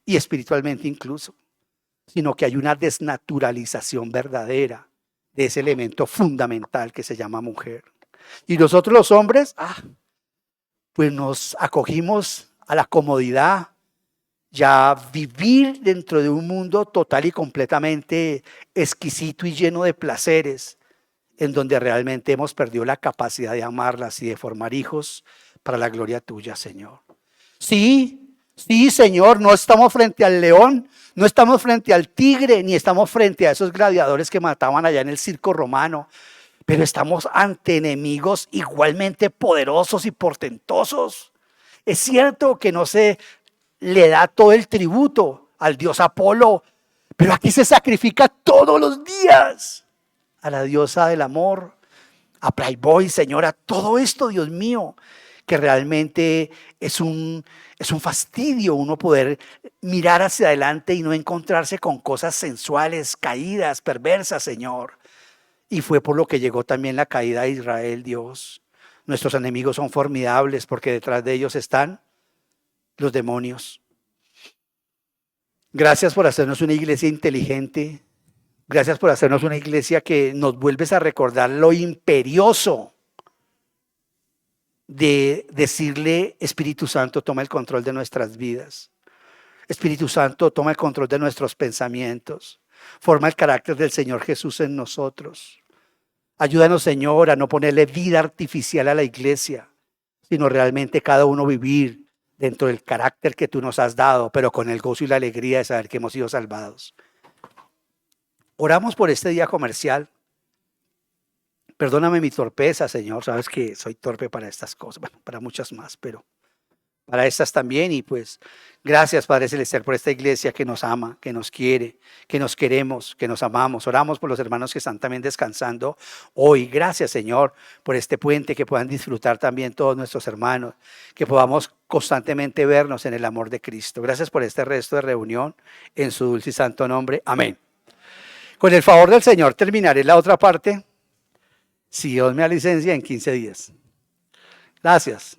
y espiritualmente incluso, sino que hay una desnaturalización verdadera de ese elemento fundamental que se llama mujer. Y nosotros los hombres, pues nos acogimos a la comodidad, ya vivir dentro de un mundo total y completamente exquisito y lleno de placeres, en donde realmente hemos perdido la capacidad de amarlas y de formar hijos para la gloria tuya, Señor. Sí, Señor, no estamos frente al león, no estamos frente al tigre, ni estamos frente a esos gladiadores que mataban allá en el circo romano, pero estamos ante enemigos igualmente poderosos y portentosos. Es cierto que no se le da todo el tributo al dios Apolo, pero aquí se sacrifica todos los días a la diosa del amor, a Playboy, Señora, todo esto, Dios mío, que realmente es un fastidio uno poder mirar hacia adelante y no encontrarse con cosas sensuales, caídas, perversas, Señor. Y fue por lo que llegó también la caída de Israel, Dios. Nuestros enemigos son formidables porque detrás de ellos están los demonios. Gracias por hacernos una iglesia inteligente. Gracias por hacernos una iglesia que nos vuelves a recordar lo imperioso de decirle: Espíritu Santo, toma el control de nuestras vidas. Espíritu Santo, toma el control de nuestros pensamientos. Forma el carácter del Señor Jesús en nosotros. Ayúdanos, Señor, a no ponerle vida artificial a la iglesia, sino realmente cada uno vivir dentro del carácter que tú nos has dado, pero con el gozo y la alegría de saber que hemos sido salvados. Oramos por este día comercial. Perdóname mi torpeza, Señor. Sabes que soy torpe para estas cosas, bueno, para muchas más, pero para estas también. Y pues gracias, Padre Celestial, por esta iglesia que nos ama, que nos quiere, que nos queremos, que nos amamos. Oramos por los hermanos que están también descansando hoy. Gracias, Señor, por este puente, que puedan disfrutar también todos nuestros hermanos, que podamos constantemente vernos en el amor de Cristo. Gracias por este resto de reunión, en su dulce y santo nombre. Amén. Con el favor del Señor terminaré la otra parte, si Dios me da licencia, en 15 días. Gracias.